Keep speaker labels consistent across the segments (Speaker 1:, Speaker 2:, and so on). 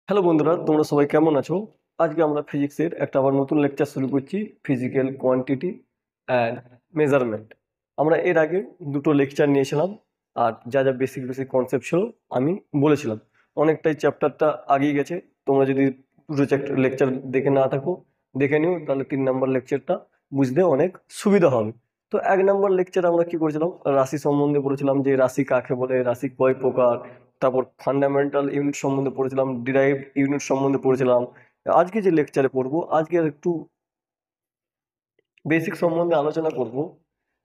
Speaker 1: Hello বন্ধুরা, তোমরা সবাই কেমন আছো? আজকে আমরা ফিজিক্সের একটা আবার নতুন লেকচার শুরু করছি, ফিজিক্যাল কোয়ান্টিটি অ্যান্ড মেজারমেন্ট। আমরা এর আগে দুটো লেকচার নিয়েছিলাম, আর যা যা বেসিক বেসিক কনসেপ্ট ছিল আমি বলেছিলাম। অনেকটাই চ্যাপ্টারটা আগিয়ে গেছে। তোমরা যদি দুটো লেকচার দেখে না থাকো, দেখে নিও, তাহলে 3 নম্বর লেকচারটা বুঝতে অনেক সুবিধা হবে। তো 1 নম্বর লেকচারে আমরা কি করেছিলাম, রাশি সম্বন্ধে পড়েছিলাম, যে রাশি কাকে বলে, রাশি কয় প্রকার। তারপর ফান্ডামেন্টাল ইউনিট সম্বন্ধে পড়েছিলাম, ডিরাইভড ইউনিট সম্বন্ধে পড়েছিলাম। আজকে যে লেকচারে পড়বো, আজকে আর একটু বেসিক সম্বন্ধে আলোচনা করব।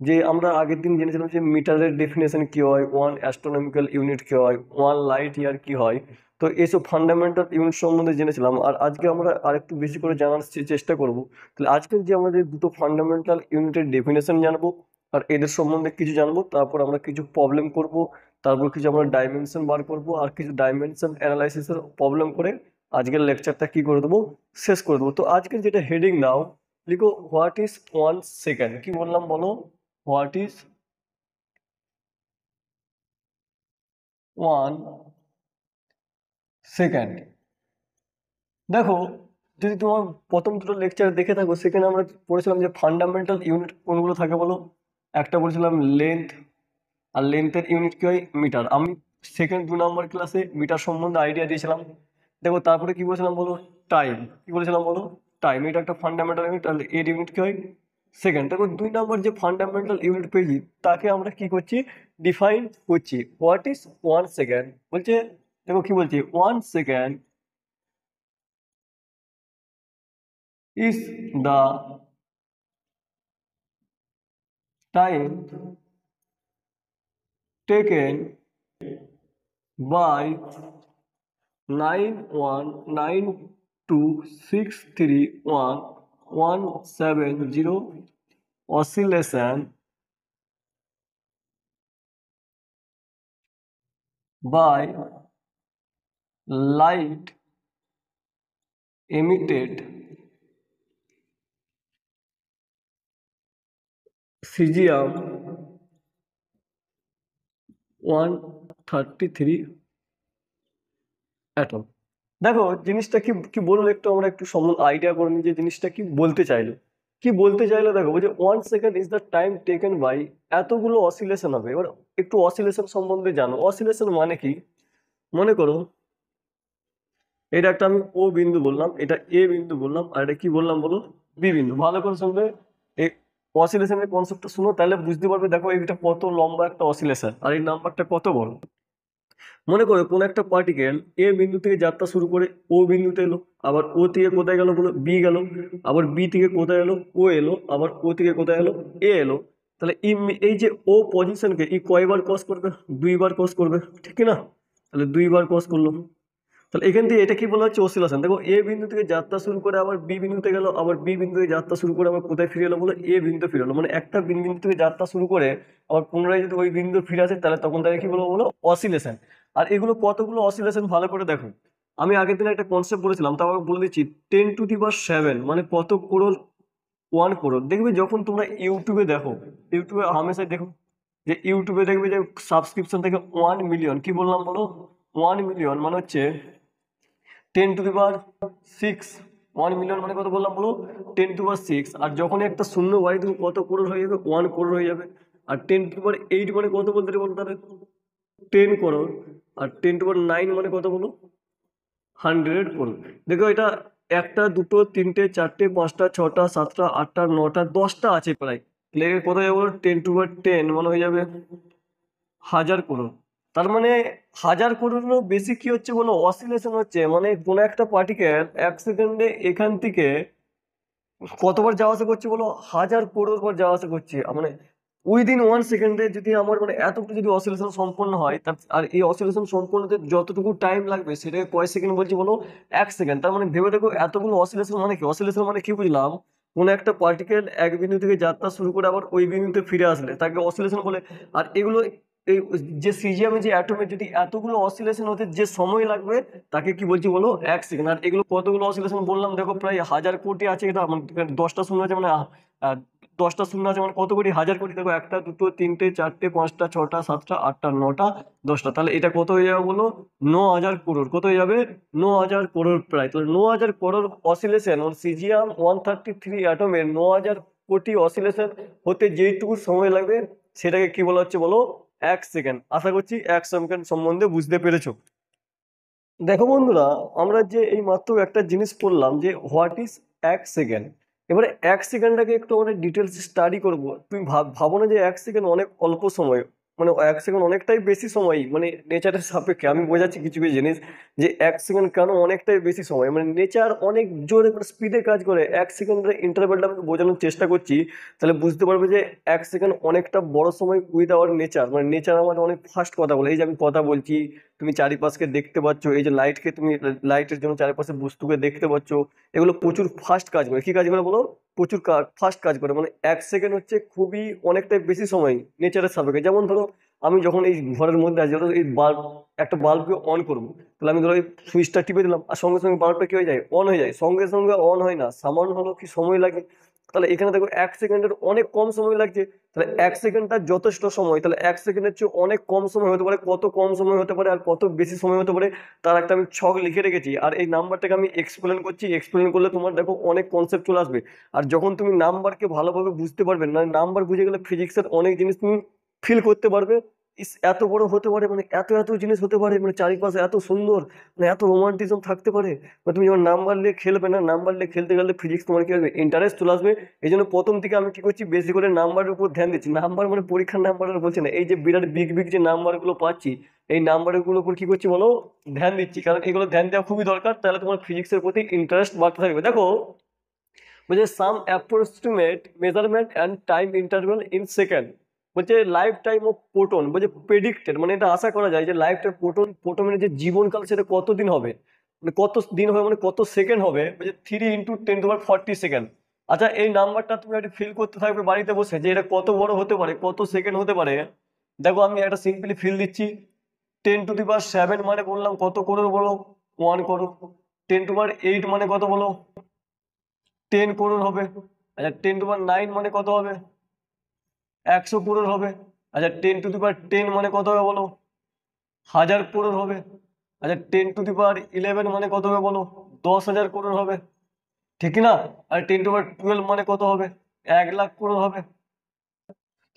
Speaker 1: যে আমরা আগের দিন জেনেছিলাম যে মিটারের ডেফিনেশন কি হয়, 1 অ্যাস্ট্রোনমিক্যাল ইউনিট কি হয়, 1 লাইট ইয়ার কি হয়। তো এইসব ফান্ডামেন্টাল ইউনিট সম্বন্ধে জেনেছিলাম, আর আজকে আমরা আরেকটু বেশি করে জানার চেষ্টা করব। তাহলে আজকের যে আমাদের দুটো ফান্ডামেন্টাল ইউনিটের ডেফিনেশন জানবো, আর এদের সম্বন্ধে কিছু জানবো, তারপর আমরা কিছু প্রবলেম করব, তারপর কিছু আমরা ডাইমেনশন বার করব, আর কিছু ডাইমেনশন অ্যানালাইসিসের প্রবলেম করে আজকের লেকচারটা কি করে দেবো, শেষ করে দেবো। তো আজকের যেটা হেডিং নাও, লিখো হোয়াট ইজ 1 সেকেন্ড। কি বললাম বলো? What is 1 second. দেখো, যদি তোমার প্রথম দুটো লেকচার দেখে থাকো, সেখানে আমরা পড়েছিলাম যে ফান্ডামেন্টাল ইউনিট কোনগুলো থাকে বলো। একটা বলেছিলাম লেন্থ, আর লেন্থের ইউনিট কি হয়, মিটার। আমি সেকেন্ড 2 নম্বর ক্লাসে মিটার সম্বন্ধে আইডিয়া দিয়েছিলাম। দেখো তারপরে কি বলেছিলাম বলো, টাইম। কি বলেছিলাম বলো, টাইম। এটা একটা ফান্ডামেন্টাল ইউনিট, তাহলে এর ইউনিট কি হয়, সেকেন্ড। দেখো 2 নম্বর যে ফান্ডামেন্টাল ইউনিট পেয়েছি, তাকে আমরা কি করছি, ডিফাইন করছি। হোয়াট ইজ 1 সেকেন্ড বলছে। দেখো কি বলছি, 1 second is the time taken by 9192631170 oscillation by light emitted cesium 133 atom. দেখো জিনিসটা কি কি বললো, একটু আমরা একটু আইডিয়া করে নিই যে জিনিসটা কি বলতে চাইলো। কি বলতে চাইলো, দেখো বলছে 1 second is the time taken by, এতগুলো অসিলেশন হবে। এবার একটু অসিলেশন সম্বন্ধে জানো। অসিলেশন মানে কি, মনে করো এটা একটা আমি ও বিন্দু বললাম, এটা এ বিন্দু বললাম, আর এটা কি বললাম বলো, বি বিন্দু। ভালো করে শুনবে, এই অসিলেশনের কনসেপ্টটা শুনো, তাহলে বুঝতে পারবে। দেখো এটা কত লম্বা একটা অসিলেশন, আর এই নাম্বারটা কত বড়। মনে করো কোন একটা পার্টিকেল এ বিন্দু থেকে যাত্রা শুরু করে ও বিন্দুতে এলো, আবার ও থেকে কোথায় গেল বলো, বি গেল, আবার বি থেকে কোথায় এলো, ও এলো, আবার ও থেকে কোথায় এলো, এ এলো। তাহলে এই যে ও পজিশনকে ই কয়বার ক্রস করবে, 2বার ক্রস করবে, ঠিক কি না? তাহলে 2বার ক্রস করলো। তাহলে এখান থেকে এটা কি বলা হচ্ছে, অসিলেশন। দেখো এ বিন্দু থেকে যাত্রা শুরু করে আবার বি বিন্দুতে গেল, আবার বি বিন্দু থেকে যাত্রা শুরু করে আবার কোথায় ফিরে এলো বলো, এ বিন্দুতে ফিরে এলো। মানে একটা বিন্দু থেকে যাত্রা শুরু করে আবার পুনরায় যদি ওই বিন্দু ফিরে আসে, তাহলে তখন তাকে কি বলবো বলো, অসিলেশন। আর এগুলো কতগুলো অসিলেশন ভালো করে দেখো। আমি আগের দিন একটা কনসেপ্ট বলেছিলাম, তাও আমি বলে দিচ্ছি। 10⁻⁷ মানে কত করোড়, 1 করোড়। দেখবে যখন তোমরা ইউটিউবে দেখো, ইউটিউবে হামেশাই দেখো যে ইউটিউবে দেখবে যে সাবস্ক্রিপশন থেকে 1 মিলিয়ন। কি বললাম বলো, 1 মিলিয়ন মানে হচ্ছে 10⁻⁶। 1 মিলিয়ন মানে কত বললাম বলো, 10⁻⁶। আর যখন একটা শূন্য বাড়ি তুমি কত করোড় হয়ে যাবে, 1 করোড় হয়ে যাবে। আর 10⁻8 মানে কত বলতে পারি বলো তাহলে, 10 করোড়। আর 10⁻9 মানে কত বলো, 100 করোড়। দেখো এটা একটা, দুটো, তিনটে, চারটে, পাঁচটা, ছটা, সাতটা, আটটা, নটা, 10টা আছে প্রায়। লেগে কোথায় যাবো, 10⁻10 মানে হয়ে যাবে 1000 করোড়। তার মানে 1000 করোড়েরও বেশি কি হচ্ছে বলো, অসিলেশন হচ্ছে। মানে কোনো একটা পার্টিকেল 1 সেকেন্ডে এখান থেকে কতবার যাওয়া আসা করছে বলো, 1000 করোড় বার যাওয়া আসা করছে। মানে উইদিন 1 সেকেন্ডে যদি আমার মানে এতটুকু যদি অসিলেশন সম্পন্ন হয়, আর এই অসিলেশন সম্পন্ন হতে যতটুকু টাইম লাগবে সেটাকে কয় সেকেন্ড বলছি বলো, 1 সেকেন্ড। তার মানে ভেবে দেখো এতগুলো অসিলেশন মানে কি। অসিলেশন মানে কি বুঝলাম, কোন একটা পার্টিকেল এক বিন্দু থেকে যাত্রা শুরু করে আবার ওই বিন্দুতে ফিরে আসলে তাকে অসিলেশন বলে। আর এগুলো এই যে সিজিএম যে অ্যাটমের যদি এতগুলো অসিলেশন হতে যে সময় লাগবে তাকে কি বলছি বলো 1 সেকেন্ড। আর এগুলো কতগুলো অসিলেশন বললাম দেখো, প্রায় 1000 কোটি আছে। এটা মানে 10টা শূন্য আছে মানে 10টা শূন্য আছে মানে কত কোটি, 1000 কোটি। দেখো 1টা 2টো 3টে 4টে 5টা 6টা 7টা 8টা 9টা 10টা, তাহলে এটা কত হয়ে যাবে বলো 9000 করোড়। কত হয়ে যাবে 9000 করোড় প্রায়। তাহলে 9000 করোড় অসিলেশন সিজিএম 133 অ্যাটমের 9000 কোটি অসিলেশন হতে যেইটুকু সময় লাগবে সেটাকে কি বলা হচ্ছে বলো 1 সেকেন্ড। আশা করছি 1 সেকেন্ড সম্বন্ধে বুঝতে পেরেছো। দেখো বন্ধুরা, আমরা যে এই মাত্র একটা জিনিস পড়লাম যে হোয়াট ইজ 1 সেকেন্ড। এবারে 1 সেকেন্ডটাকে একটু আমরা ডিটেলস স্টাডি করব। তুমি ভাবো না যে 1 সেকেন্ড অনেক অল্প সময়, মানে 1 সেকেন্ড অনেকটাই বেশি সময়, মানে নেচারের সাপেক্ষে আমি বোঝাচ্ছি কিছু কিছু জিনিস যে 1 সেকেন্ড কেন অনেকটাই বেশি সময়, মানে নেচার অনেক জোরে স্পিডে কাজ করে। 1 সেকেন্ডের ইন্টারভ্যালটা আমি বোঝানোর চেষ্টা করছি, তাহলে বুঝতে পারবে যে 1 সেকেন্ড অনেকটা বড় সময় উইথ আওয়ার নেচার। মানে নেচার আমাদের অনেক ফাস্ট কথা বলে। এই যে আমি কথা বলছি, তুমি চারিপাশকে দেখতে পাচ্ছ, এই যে লাইটকে তুমি লাইটের জন্য চারিপাশে বস্তুকে দেখতে পাচ্ছ, এগুলো প্রচুর ফাস্ট কাজ করে। কি কাজ করে বলো, প্রচুর ফাস্ট কাজ করে। মানে 1 সেকেন্ড হচ্ছে খুবই অনেকটাই বেশি সময় নেচারের সাপেক্ষে। যেমন ধরো আমি যখন এই ঘরের মধ্যে আছি, ধরো এই বাল্ব, একটা বাল্বকে অন করবো, তাহলে আমি ধরো এই সুইচটা টিপে দিলাম আর সঙ্গে সঙ্গে বাল্বটা কি হয়ে যায়, অন হয়ে যায়। সঙ্গে সঙ্গে অন হয় না, সামান্য হলো কি সময় লাগে। তাহলে এখানে দেখো 1 সেকেন্ডের অনেক কম সময় লাগছে। তাহলে 1 সেকেন্ডটা যথেষ্ট সময়, তাহলে 1 সেকেন্ডের চেয়ে অনেক কম সময় হতে পারে। কত কম সময় হতে পারে আর কত বেশি সময় হতে পারে তার একটা আমি ছক লিখে রেখেছি। আর এই নাম্বারটাকে আমি এক্সপ্লেন করছি, এক্সপ্লেন করলে তোমার দেখো অনেক কনসেপ্ট চলে আসবে। আর যখন তুমি নাম্বারকে ভালোভাবে বুঝতে পারবে না, নাম্বার বুঝে গেলে ফিজিক্সের অনেক জিনিস তুমি ফিল করতে পারবে। ইস এত বড় হতে পারে, মানে এত এত জিনিস হতে পারে, মানে চারিপাশে এত সুন্দর, মানে এত রোমান্টিজম থাকতে পারে। মানে তুমি যখন নাম্বার নিয়ে খেলবে না, নাম্বার নিয়ে খেলতে গেলে ফিজিক্স তোমার কি হবে, ইন্টারেস্ট চলে আসবে। এই জন্য প্রথম থেকে আমি কি করছি, বেশি করে নাম্বারের উপর ধ্যান দিচ্ছি। নাম্বার মানে পরীক্ষার নাম্বার আর বলছি না, এই যে বিরাট বিগ বিগ যে নাম্বারগুলো পাচ্ছি, এই নাম্বারগুলোর উপর কি করছি বলো, ধ্যান দিচ্ছি। কারণ এগুলো ধ্যান দেওয়া খুবই দরকার, তাহলে তোমার ফিজিক্সের প্রতি ইন্টারেস্ট বাড়তে থাকবে। দেখো বলছে some approximate measurement and time interval in second. বলছে লাইফ টাইম অফ প্রোটন, বলছে প্রেডিক্টেড, মানে এটা আশা করা যায় যে লাইফ টাইম প্রোটনের যে জীবনকাল সেটা কতদিন হবে, মানে কত দিন হবে, মানে কত সেকেন্ড হবে। বলছে 3 × 10⁻40 সেকেন্ড। আচ্ছা এই নাম্বারটা তুমি একটা ফিল করতে থাকবে বাড়িতে বসে যে এটা কত বড় হতে পারে, কত সেকেন্ড হতে পারে। দেখো আমি একটা সিম্পলি ফিল দিচ্ছি। 10⁻7 মানে বললাম কত করোড় বলো, 1 করোড়। 10⁻8 মানে কত বলো, 10 করোড় হবে। আচ্ছা 10⁻9 মানে কত হবে, 100 করোড় হবে। আচ্ছা 10⁻10 মানে কত হবে বলো, 1000 করোড় হবে। আচ্ছা 10⁻11 মানে কত হবে বলো, 10,000 করোড় হবে, ঠিক না? আর 10⁻12 মানে কত হবে, 1,00,000 করোড় হবে।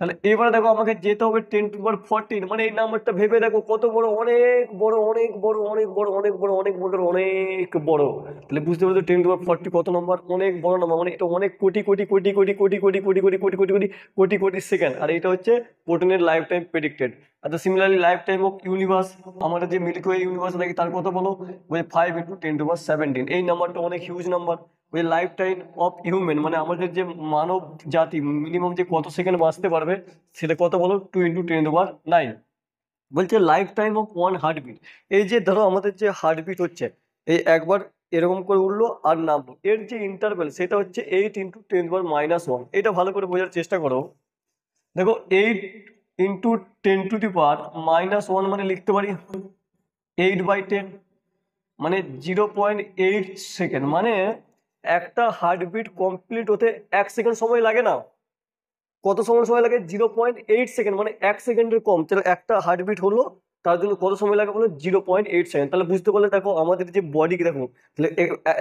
Speaker 1: তাহলে এবারে দেখো আমাকে যেতে হবে 10⁻14, মানে এই নাম্বারটা ভেবে দেখো কত বড়, অনেক বড় অনেক বড় অনেক বড় অনেক বড় অনেক বড় অনেক বড়। তাহলে বুঝতে পারছো 10⁻40 কত নাম্বার, অনেক বড় নাম্বার। মানে এটা অনেক কোটি কোটি কোটি কোটি কোটি কোটি কোটি কোটি কোটি কোটি কোটি কোটি কোটি সেকেন্ড। আর এটা হচ্ছে প্রোটনের লাইফ টাইম প্রেডিক্টেড। আচ্ছা similarly life time of universe, আমাদের যে মিল্কি ওয়ে ইউনিভার্স নাকি তার কত বলো, বলছে 5 × 10⁻17। এই নাম্বারটা অনেক হিউজ নাম্বার। ওই লাইফ টাইম অফ হিউম্যান, মানে আমাদের যে মানব জাতি মিনিমাম যে কত সেকেন্ড বাঁচতে পারবে সেটা কত বলো, 2 × 10⁹। বলছে life time of one heartbeat. এই যে ধরো আমাদের যে হার্টবিট হচ্ছে, এই একবার এরকম করে উঠলো আর নামলো, এর যে ইন্টারভ্যাল সেটা হচ্ছে 8 × 10⁻−1। এটা ভালো করে বোঝার চেষ্টা করো। দেখো 8 × 10⁻−1 মানে লিখতে পারি 8/10, মানে 0.8 সেকেন্ড। মানে একটা হার্টবিট কমপ্লিট হতে 1 সেকেন্ড সময় লাগে না। কত সময় সময় লাগে, 0.8 সেকেন্ড, মানে 1 সেকেন্ডের কম। তাহলে একটা হার্টবিট হলো, তার জন্য কত সময় লাগে বলো, 0.8 সেকেন্ড। তাহলে বুঝতে পারলে দেখো আমাদের যে বডি দেখো, তাহলে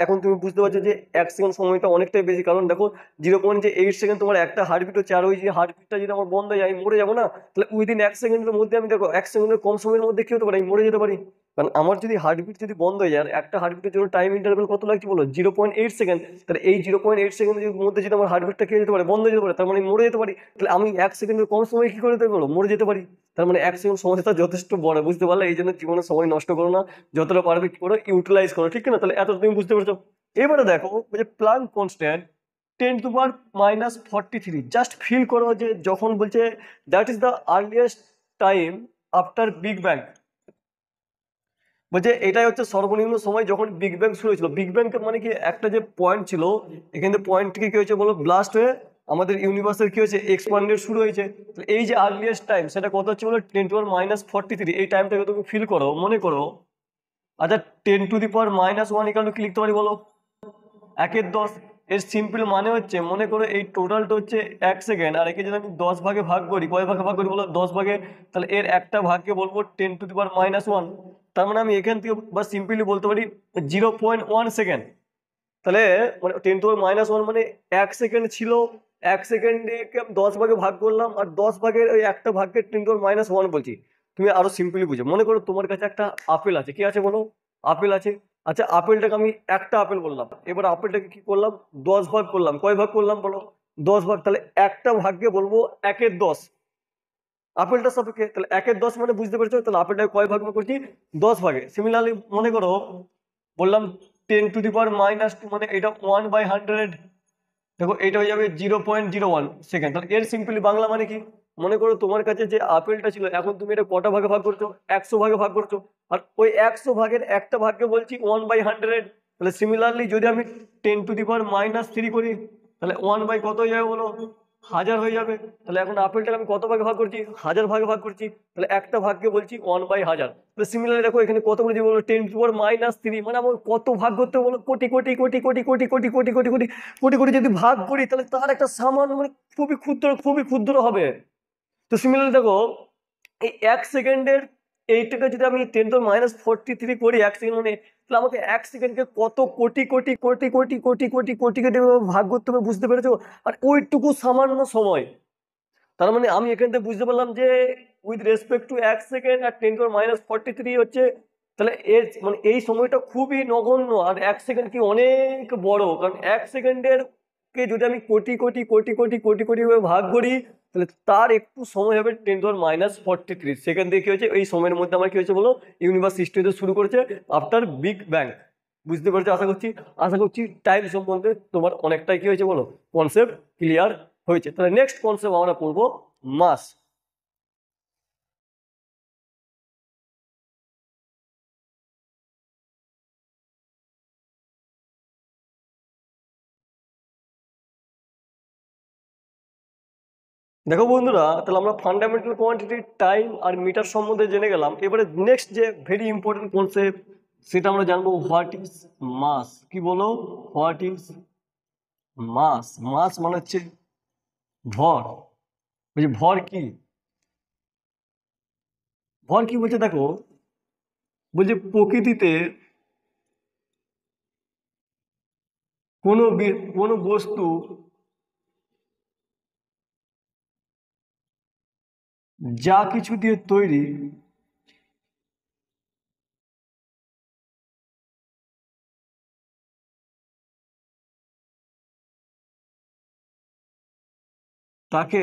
Speaker 1: এখন তুমি বুঝতে পারছো যে 1 সেকেন্ড সময়টা অনেকটাই বেশি। কারণ দেখো 0.8 সেকেন্ড তোমার একটা হার্টবিট হচ্ছে, আর ওই যে হার্টবিটটা যদি আমার বন্ধ হয়ে যায় আমি মরে যাবো না। তাহলে উইদিন 1 সেকেন্ডের মধ্যে আমি দেখো 1 সেকেন্ডের কম সময়ের মধ্যে কি হতে পারে, আমি মরে যেতে পারি। কারণ আমার যদি হার্টবিট যদি বন্ধ হয়ে যায়, আর একটা হার্টবিটের জন্য টাইম ইন্টারভ্যাল কত লাগছে বলো, 0.8 সেকেন্ড। তাহলে এই 0.8 সেকেন্ডের মধ্যে যদি আমার হার্টবিটটা কি হয়ে যেতে পারে, বন্ধ হয়ে যেতে পারে, তার মানে আমি মরে যেতে পারি। তাহলে আমি 1 সেকেন্ডের কম সময় কি করে দেবো, মরে যেতে পারি। তার মানে 1 সেকেন্ড সময়টা যথেষ্ট বড়, বুঝতে পারলে? এই জন্য জীবনে সময় নষ্ট করো না, যতটা পারবে কি করো, ইউটিলাইজ করো, ঠিক না? তাহলে এত তুমি বুঝতে পারছো। এবারে দেখো যে প্লাঙ্ক কনস্ট্যান্ট 10⁻43। জাস্ট ফিল করো যে যখন বলছে that is the earliest time after big bang. বলছে এটাই হচ্ছে সর্বনিম্ন সময় যখন বিগ ব্যাং শুরু হয়েছিল। বিগ ব্যাং মানে কি, একটা যে পয়েন্ট ছিল, এখানে পয়েন্ট থেকে কি হয়েছে বলো, ব্লাস্ট হয়ে আমাদের ইউনিভার্সের কি হয়েছে, এক্সপান্ডেড শুরু হয়েছে। তো এই যে আর্লিয়েস্ট টাইম সেটা কত হচ্ছে বলো, 10⁻43। এই টাইমটাকে তুমি ফিল করো, মনে করো। আচ্ছা 10⁻1 ইকাল টু কি লিখতে পারি বলো, 1/10। এর সিম্পল মানে হচ্ছে, মনে করো এই টোটালটা হচ্ছে 1 সেকেন্ড, আর একে যদি আমি 10 ভাগে ভাগ করি, কয় ভাগে ভাগ করি বলো, 10 ভাগে, তাহলে এর একটা ভাগকে বলবো 10⁻1। তার মানে আমি এখান থেকে বা সিম্পলি বলতে পারি 0.1 সেকেন্ড। তাহলে মানে 10⁻1 মানে 1 সেকেন্ড ছিল। 1 সেকেন্ডে আমি 10 ভাগে ভাগ করলাম, আর 10 ভাগের ওই একটা ভাগকে 10⁻1 বলছি। তুমি আরো সিম্পলি বুঝো, মনে করো তোমার কাছে একটা আপেল আছে, কি আছে বলো, আপেল আছে। আচ্ছা আপেলটাকে আমি একটা আপেল বললাম, এবার আপেলটাকে কি করলাম, 10 ভাগ করলাম, কয় ভাগ করলাম বলো, 10 ভাগ। তাহলে একটা ভাগকে বলবো 1/10 আপেলটার সাপেক্ষে। তাহলে 1/10 মানে বুঝতে পেরেছো, তাহলে আপেলটাকে কয় ভাগ করছি, 10 ভাগে। সিমিলারলি মনে করো বললাম 10⁻², মানে এটা 1/100। দেখো এটা হয়ে যাবে 0.01 সেকেন্ড। তাহলে এর সিম্পলি বাংলা মানে কি, মনে করো তোমার কাছে যে আপেলটা ছিল, এখন তুমি এটা কটা ভাগে ভাগ করছো, 100 ভাগে ভাগ করছো, আর ওই 100 ভাগের একটা ভাগকে বলছি 1/100। তাহলে সিমিলারলি যদি আমি 10⁻³ করি, তাহলে 1 বাই কত হয়ে যাবে বলো, 1000 হয়ে যাবে। তাহলে এখন আপেলটাকে আমি কত ভাগে ভাগ করছি, 1000 ভাগে ভাগ করছি, তাহলে একটা ভাগকে বলছি 1/1000। তো সিমিলারলি দেখো এখানে কত করে বলো, 10⁻³ মানে আমার কত ভাগ করতে বলো, কোটি কোটি কোটি কোটি কোটি কোটি কোটি কোটি কোটি কোটি কোটি যদি ভাগ করি, তাহলে তার একটা সামান্য মানে খুবই ক্ষুদ্র হবে। তো সিমিলারলি দেখো এই 1 সেকেন্ডের এইটাকে যদি আমি 10⁻43 করি 1 সেকেন্ড মানে, তাহলে আমাকে 1 সেকেন্ডকে কত কোটি কোটি কোটি কোটি কোটি কোটি কোটি কোটি ভাগ করতে হবে, বুঝতে পেরেছো? আর ওইটুকু সামান্য সময়, তার মানে আমি এখান থেকে বুঝতে পারলাম যে উইথ রেসপেক্ট টু 1 সেকেন্ড আর 10⁻43 হচ্ছে, তাহলে এর মানে এই সময়টা খুবই নগণ্য। আর 1 সেকেন্ড কি অনেক বড়, কারণ 1 সেকেন্ডের কে যদি আমি কোটি কোটি কোটি কোটি কোটি কোটি ভাবে ভাগ করি, তাহলে তার একটু সময় হবে 10⁻43 সেকেন্ড দিয়ে কি হয়েছে, এই সময়ের মধ্যে আমার কি হয়েছে বলো, ইউনিভার্স সৃষ্টি হতে শুরু করেছে আফটার বিগ ব্যাং। বুঝতে পেরেছো আশা করছি টাইম সম্বন্ধে তোমার অনেকটাই কি হয়েছে বলো, কনসেপ্ট ক্লিয়ার হয়েছে। তাহলে নেক্সট কনসেপ্ট আমরা পড়বো মাস। দেখো বন্ধুরা, তাহলে আমরা ফান্ডামেন্টাল কোয়ান্টিটি, টাইম আর মিটার সম্বন্ধে জেনে গেলাম। এবারে নেক্সট যে ভেরি ইম্পর্টেন্ট কনসেপ্ট সেটা আমরা জানবো, হোয়াট ইজ মাস। কি বলো, হোয়াট ইজ মাস? মাস মানে হচ্ছে ভর। বলছি ভর কি, ভর কি বলছে দেখো, বলছে প্রকৃতিতে কোনো বস্তু যা কিছু দিয়ে তৈরি তাকে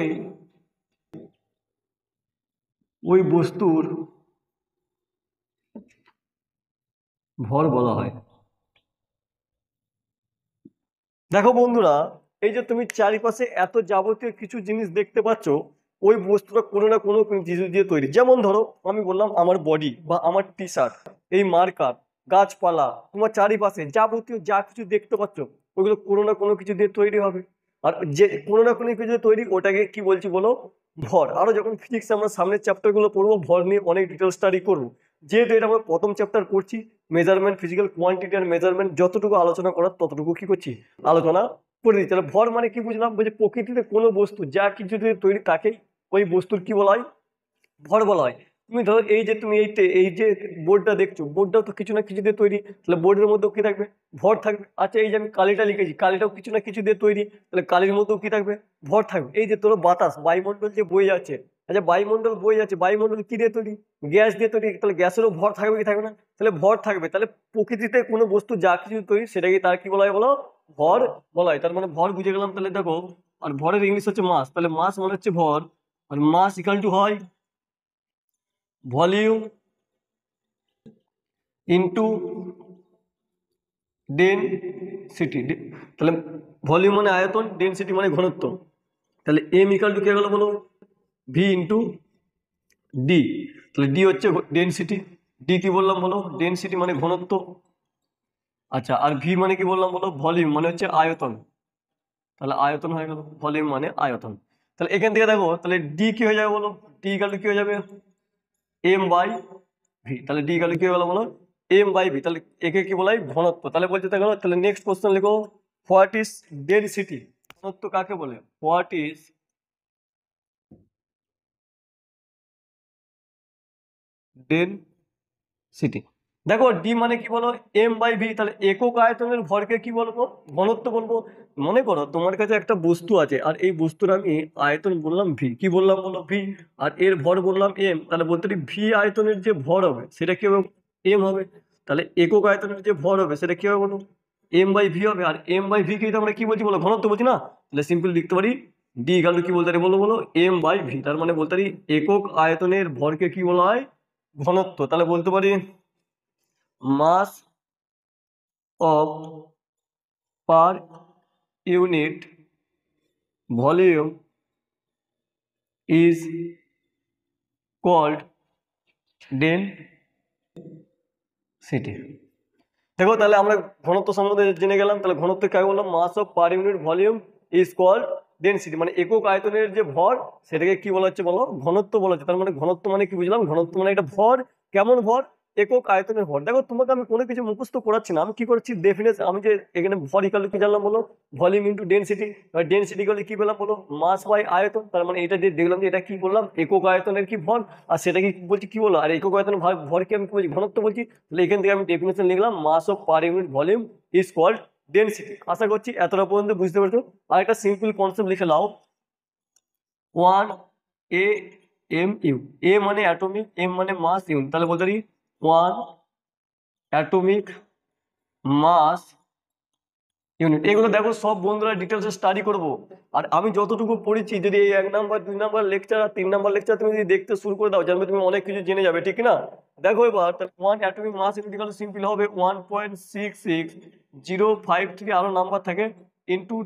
Speaker 1: ওই বস্তুর ভর বলা হয়। দেখো বন্ধুরা, এই যে তুমি চারিপাশে এত যাবতীয় কিছু জিনিস দেখতে পাচ্ছ, ওই বস্তুটা কোনো না কোনো জিনিস দিয়ে তৈরি। যেমন ধরো আমি বললাম আমার বডি বা আমার টি শার্ট, এই মার্কার, গাছপালা, তোমার চারিপাশে যাবতীয় যা কিছু দেখতে পাচ্ছ, ওইগুলো কোনো না কোনো কিছু দিয়ে তৈরি হবে। আর যে কোনো না কোনো কিছু দিয়ে তৈরি, ওটাকে কি বলছি বলো, ভর। আরো যখন ফিজিক্স আমরা সামনের চ্যাপ্টার গুলো পড়বো, ভর নিয়ে অনেক ডিটেল স্টাডি করবো। যেহেতু এটা আমরা প্রথম চ্যাপ্টার করছি, মেজারমেন্ট, ফিজিক্যাল কোয়ান্টিটি আর মেজারমেন্ট, যতটুকু আলোচনা করার ততটুকু কি করছি, আলোচনা করে দিচ্ছি। তাহলে ভর মানে কি বুঝলাম, বলছে প্রকৃতিতে কোনো বস্তু যা কিছু দিয়ে তৈরি, তাকেই ওই বস্তুর কি বলা হয়, ভর বলা হয়। তুমি ধরো এই যে তুমি এই যে বোর্ডটা দেখছো, বোর্ডটাও তো কিছু না কিছু দিয়ে তৈরি, তাহলে বোর্ডের মধ্যেও কি থাকবে, ভর থাকবে। আচ্ছা এই যে আমি কালিটা লিখেছি, কালিটাও কিছু না কিছু দিয়ে তৈরি, তাহলে কালির মধ্যেও কি থাকবে, ভর থাকবে। এই যে তোর বাতাস, বায়ুমণ্ডল যে বয়ে যাচ্ছে, আচ্ছা বায়ুমণ্ডল বয়ে যাচ্ছে, বায়ুমণ্ডল কি দিয়ে তৈরি, গ্যাস দিয়ে তৈরি, তাহলে গ্যাসেরও ভর থাকবে কি থাকবে না, তাহলে ভর থাকবে। তাহলে প্রকৃতিতে কোনো বস্তু যা কিছু তৈরি, সেটাকে তার কি বলা হয় বলো, ভর বলা হয়। তার মানে ভর বুঝে গেলাম। তাহলে দেখো, আর ভরের ইংলিশ হচ্ছে মাস, তাহলে মাস মানে হচ্ছে ভর। আর মাস ইকাল টু হয় ভলিউম ইন্টু ডেনসিটি। তাহলে ভলিউম মানে আয়তন, ডেনসিটি মানে ঘনত্ব। তাহলে এম ইকাল টু কে গেল বলো, ভি ইন্টু ডি। তাহলে ডি হচ্ছে ডেনসিটি, ডি কি বললাম বলো, ডেনসিটি মানে ঘনত্ব। আচ্ছা আর ভি মানে কি বললাম বলো, ভলিউম মানে হচ্ছে আয়তন। তাহলে আয়তন হয়ে গেল, ভলিউম মানে আয়তন। তাহলে এখান থেকে দেখো তাহলে ডি কি হয়ে যাবে বলো, ডি গেল কি হয়ে যাবে এম বাই ভি। তাহলে ডি গেল কি হয়ে গেল বলো এম বাই ভি। তাহলে একে কি বলা হয় ঘনত্ব। তাহলে বলতে দেখো তাহলে নেক্সট কোশ্চেন লিখো হোয়াট ইজ ডেনসিটি। ঘনত্ব কাকে বলে, হোয়াট ইজ ডেনসিটি। দেখো ডি মানে কি বলো এম বাই ভি। তাহলে একক আয়তনের ভরকে কি বলবো, ঘনত্ব বলবো। মনে করো তোমার কাছে একটা বস্তু আছে আর এই বস্তুর আমি আয়তন বললাম ভি, কি বললাম বলো ভি, আর এর ভর বললাম এম। তাহলে বলতে পারি ভি আয়তনের যে ভর হবে সেটা কি হবে এম হবে। তাহলে একক আয়তনের যে ভর হবে সেটা কি হবে বলো এম বাই ভি হবে। আর এম বাই ভি কে আমরা কি বলছি বলো ঘনত্ব বলছি না। তাহলে সিম্পল লিখতে পারি ডি গেল কি বলতে পারি বলো বলো এম বাই ভি। তার মানে বলতে পারি একক আয়তনের ভরকে কি বলা হয় ঘনত্ব। তাহলে বলতে পারি mass of per unit volume is called density. দেখো তাহলে আমরা ঘনত্ব সম্বন্ধে জেনে গেলাম। তাহলে ঘনত্ব কাকে বললাম mass of per unit volume is called density. মানে একক আয়তনের যে ভর সেটাকে কি বলা হচ্ছে বলো ঘনত্ব বলা হচ্ছে। তার মানে ঘনত্ব মানে কি বুঝলাম, ঘনত্ব মানে একটা ভর। কেমন ভর, একক আয়তনের ভর। দেখো তোমাকে আমি কোনো কিছু মুখস্থ করাচ্ছি না, আমি কি করছি ডেফিনেশন। আমি যে এখানে ভর ইকাল কি জানলাম বলো ভলিউম ইন্টু ডেনসিটি। এবার ডেনসিটি করলে কি পেলাম বলো মাস বাই আয়তন। তার মানে এটা যে দেখলাম যে এটা কি বললাম একক আয়তনের কি ভর, আর সেটাকে কি বলছি কি বলো আর একক আয়তনের ভরকে আমি কি বলছি ঘনত্ব বলছি। তাহলে এখান থেকে আমি ডেফিনেশন লিখলাম mass of per unit volume is called density. আশা করছি এতটা পর্যন্ত বুঝতে পেরেছো। আর একটা সিম্পল কনসেপ্ট লিখে নাও, ওয়ান এ এম ইউ। এ মানে অ্যাটমিক, এম মানে মাস, ইউনিট। তাহলে বলতে পারি ওয়ান অ্যাটমিক মাস ইউনিট। এগুলো দেখো সব বন্ধুরা ডিটেলসে স্টাডি করবো। আর আমি যতটুকু পড়েছি যদি এই 1 নাম্বার 2 নাম্বার লেকচার আর 3 নাম্বার লেকচার তুমি যদি দেখতে শুরু করে দাও জানবে তুমি অনেক কিছু জেনে যাবে, ঠিক না। দেখো এবার one atomic mass unit simple হবে 1.6605 থেকে আরো নাম্বার থাকে ইন্টু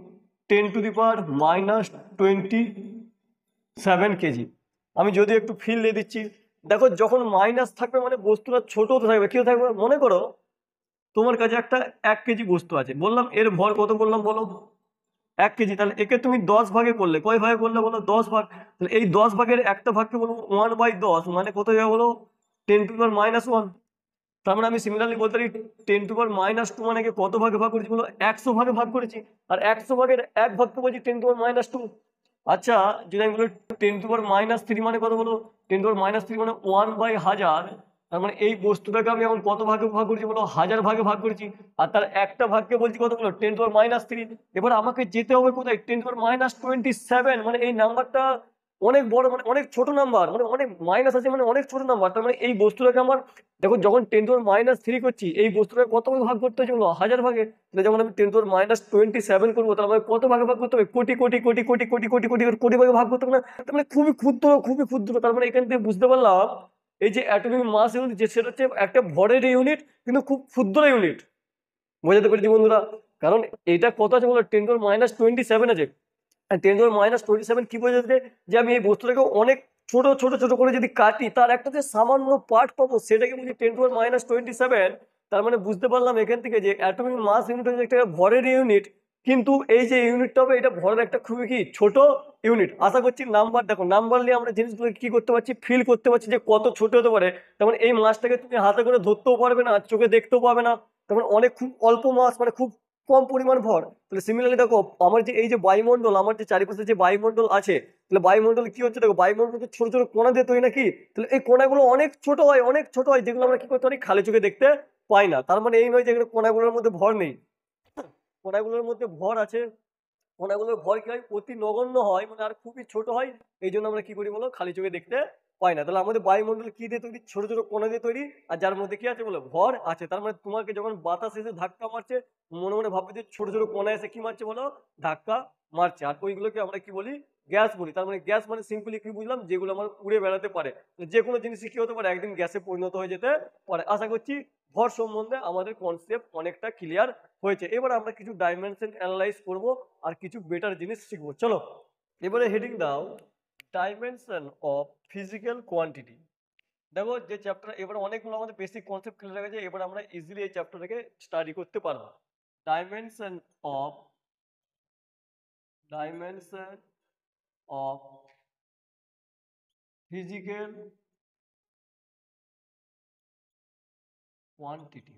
Speaker 1: 10⁻27 কেজি। আমি যদি একটু ফিল দিয়ে দিচ্ছি, দেখো যখন মাইনাস থাকবে মানে বস্তুটা ছোট হতে থাকবে, কি হতে থাকবে মনে করো তোমার কাছে একটা 1 কেজি বস্তু আছে, বললাম এর ভর কত বললাম বলো 1 কেজি। তাহলে একে তুমি 10 ভাগে করলে, কয় ভাগে করলে বলো 10 ভাগ। তাহলে এই 10 ভাগের একটা ভাগকে বলবো 1/10, মানে কত যাবে বলো 10⁻−1। তার মানে আমি সিমিলারলি বলতে পারি 10⁻², মানে কত ভাগে ভাগ করেছি বলো 100 ভাগে ভাগ করেছি। আর 100 ভাগের 1 ভাগকে বলছি 10⁻²। আচ্ছা যদি আমি বলি 10⁻³ মানে কত বলো 10⁻³ মানে 1/1000। তার মানে এই বস্তুটাকে আমি এখন কত ভাগে ভাগ করেছি বলো 1000 ভাগে ভাগ করেছি। আর তার একটা ভাগকে বলছি কত বলো 10⁻³। এবার আমাকে যেতে হবে কোথায় 10⁻27, মানে এই নাম্বারটা অনেক বড়, মানে অনেক ছোট নাম্বার, মানে অনেক মাইনাস আছে, মানে অনেক ছোট নাম্বার। তার মানে এই বস্তুটাকে আমার দেখো যখন 10⁻³ করছি এই বস্তুটাকে কত ভাগে ভাগ করতে হচ্ছে বলো 1000 ভাগে। তাহলে যখন আমি 10⁻27 করবো তাহলে আমাকে কত ভাগে ভাগ করতে হবে কোটি কোটি কোটি কোটি কোটি কোটি কোটি কোটি ভাগে ভাগ করতে হবে না। তার মানে খুবই ক্ষুদ্র, খুবই ক্ষুদ্র। তার মানে এখান থেকে বুঝতে পারলাম এই যে অ্যাটমিক মাস ইউনিট যে সেটা হচ্ছে একটা ভরের ইউনিট কিন্তু খুব ক্ষুদ্র ইউনিট। বোঝাতে পেরেছি বন্ধুরা। কারণ এটা কত আছে বলো 10⁻27 আছে। আর 10⁻27 কি বোঝাচ্ছে যে আমি এই বস্তুটাকে অনেক ছোট ছোট ছোট করে যদি কাটি তার একটা যে সামান্য পার্ট পাবো সেটাকে বলছি 10⁻27। তার মানে বুঝতে পারলাম এখান থেকে যে অ্যাটমিক মাস ইউনিট হচ্ছে একটা ভরের ইউনিট, কিন্তু এই যে ইউনিটটা হবে এটা ভরের একটা খুবই কি ছোট ইউনিট। আশা করছি নাম্বার, দেখো নাম্বার নিয়ে আমরা জিনিসগুলো কি করতে পারছি ফিল করতে পারছি যে কত ছোট হতে পারে। তেমন এই মাছটাকে তুমি হাতে করে ধরতেও পারবে না, চোখে দেখতেও পাবে না। তেমন অনেক খুব অল্প মাছ, মানে খুব কম পরিমাণ ভর। তাহলে সিমিলারলি দেখো আমার যে এই যে বায়ুমণ্ডল, আমার যে চারিপাশে যে বায়ুমণ্ডল আছে, তাহলে বায়ুমণ্ডল কি হচ্ছে দেখো বায়ুমণ্ডল তো ছোট ছোট কণা দিয়ে তৈরি নাকি। তাহলে এই কণাগুলো অনেক ছোট হয়, অনেক ছোট হয়, যেগুলো আমরা কি করতে পারি খালি চোখে দেখতে পাই না। তার মানে এই নয় যে এখানে কণাগুলোর মধ্যে ভর নেই, কণাগুলোর মধ্যে ভর আছে। কণাগুলোর ভর কি হয় অতি নগণ্য হয়, মানে আর খুবই ছোট হয়। এই জন্য আমরা কি করি বলো খালি চোখে দেখতে পাই না। তাহলে আমাদের বায়ুমণ্ডল কি দিয়ে তৈরি ছোট ছোট কণা দিয়ে তৈরি, আর যার মধ্যে কি আছে বলো ভর আছে। তার মানে তোমাকে যখন বাতাস এসে ধাক্কা মারছে মনে মনে ভাববে যে ছোট ছোট কণা এসে কি মারছে বলো ধাক্কা মারছে, আর ওইগুলোকে আমরা কি বলি গ্যাস বলি। তার মানে গ্যাস মানে সিম্পলি কি বুঝলাম যেগুলো আমার উড়ে বেড়াতে পারে। যে কোনো জিনিসই কি হতে পারে একদিন গ্যাসে পরিণত হয়ে যেতে পারে। আশা করছি ভর সম্বন্ধে আমাদের কনসেপ্ট অনেকটা ক্লিয়ার হয়েছে। এবার আমরা কিছু ডাইমেনশন অ্যানালাইজ করব আর কিছু বেটার জিনিস শিখবো। চলো এবারে হেডিং দাও ডাইমেনশন অফ ফিজিক্যাল কোয়ান্টিটি। দেখো যে চ্যাপ্টার এবার অনেকগুলো আমাদের বেসিক কনসেপ্ট ক্লিয়ার হয়ে গেছে, এবার আমরা ইজিলি এই চ্যাপ্টারটাকে স্টাডি করতে পারবো। Dimension of dimension of physical quantity।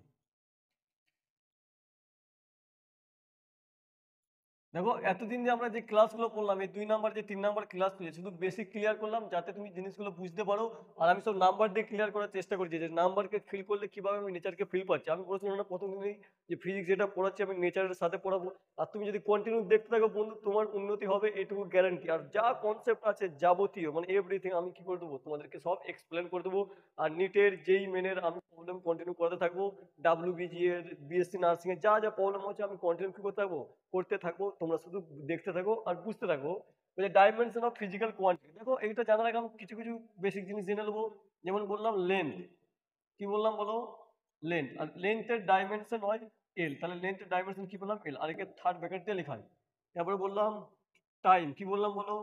Speaker 1: দেখো এতদিন যে আমরা যে ক্লাসগুলো করলাম, এই 2 নাম্বার যে 3 নাম্বার ক্লাস করেছি, শুধু বেসিক ক্লিয়ার করলাম যাতে তুমি জিনিসগুলো বুঝতে পারো। আর আমি সব নাম্বার দিয়ে ক্লিয়ার করার চেষ্টা করছি যে নাম্বারকে ফিল করলে কিভাবে আমি নেচারকে ফিল পাচ্ছি। আমি বলেছিলাম না প্রথম দিনেই যে ফিজিক্স যেটা পড়াচ্ছি আমি নেচারের সাথে পড়াবো। আর তুমি যদি কন্টিনিউ দেখতে থাকো বন্ধু, তোমার উন্নতি হবে এটুকু গ্যারান্টি। আর যা কনসেপ্ট আছে যাবতীয় মানে এভরিথিং আমি কি করে দেবো তোমাদেরকে, সব এক্সপ্লেন করে দেবো। আর নিটের যেই মেনের আমি প্রবলেম কন্টিনিউ করতে থাকবো, ডাব্লিউবিজি এর, বিএসসি নার্সিং এর যা যা প্রবলেম হচ্ছে আমি কন্টিনিউ কি করতে থাকবো। তোমরা শুধু দেখতে থাকো আর বুঝতে থাকো। ডাইমেনশন অফ ফিজিক্যাল কোয়ান্টিটি, দেখো এইটা জানার আগে আমি কিছু কিছু বেসিক জিনিস জেনে নেবো। যেমন বললাম লেন্থ, কি বললাম বলো, লেন্থ। আর লেন্থের ডাইমেনশন হয় এল, তাহলে লেন্থের ডাইমেনশন কি বললাম এল, আর একে থার্ড ব্র্যাকেট দিয়ে লেখা হয়। তারপরে বললাম টাইম, কি বললাম বলো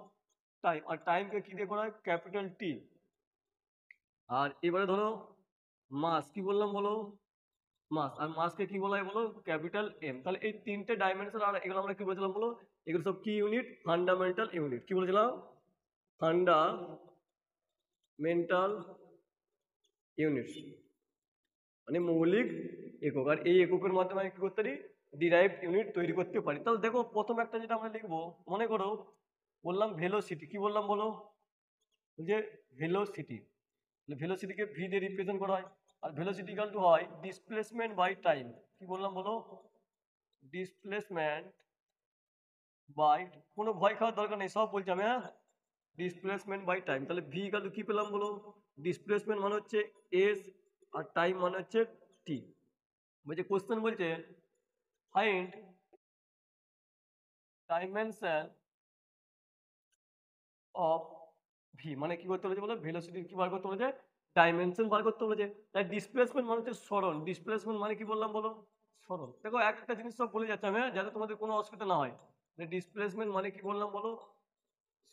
Speaker 1: টাইম, আর টাইমকে কি দিয়ে করা হয় ক্যাপিটাল টি। আর এবারে ধরো মাস, কি বললাম বলো মাস, আর মাসকে কি বলা হয় বলো ক্যাপিটাল এম। তাহলে এই 3টে ডাইমেনশন, আর এগুলো আমরা কি বলেছিলাম বলো, এগুলো সব কি ইউনিট, ফান্ডামেন্টাল ইউনিট। কি বলেছিলাম, ফান্ডামেন্টাল ইউনিট মানে মৌলিক একক। আর এই এককের মাধ্যমে আমি কি করতে পারি, ডিরাইভড ইউনিট তৈরি করতে পারি। তাহলে দেখো প্রথম একটা যেটা আমরা লিখবো, মনে করো বললাম ভেলোসিটি, কি বললাম বলো, যে ভেলোসিটি, ভেলোসিটিকে ভি দিয়ে রিপ্রেজেন্ট করা হয়। আর ভেলোসিটি ইকুয়াল টু হয় ডিসপ্লেসমেন্ট বাই টাইম। কি বললাম বলো, ডিসপ্লেসমেন্ট বাই, কোনো ভয় খাওয়ার দরকার নেই, সব বলছি আমি, হ্যাঁ। ডিসপ্লেসমেন্ট বাই টাইম, তাহলে ভি ইকুয়াল টু কি পেলাম বলো, ডিসপ্লেসমেন্ট মানে হচ্ছে এস, আর টাইম মানে হচ্ছে টি। বলছে কোশ্চেন বলছে ফাইন্ড ডাইমেনশন অফ ভি, মানে কি করতে বলেছে বলো, ভেলোসিটি কি বার করতে বলেছে, ডাইমেনশন বার করতে বলেছে। তাই ডিসপ্লেসমেন্ট মানে হচ্ছে সরণ, ডিসপ্লেসমেন্ট মানে কি বললাম বলো, সরণ। দেখো একটা জিনিস সব বলে যাচ্ছে আমি, হ্যাঁ, যাতে তোমাদের কোনো অসুবিধা না হয়। ডিসপ্লেসমেন্ট মানে কি বললাম বলো,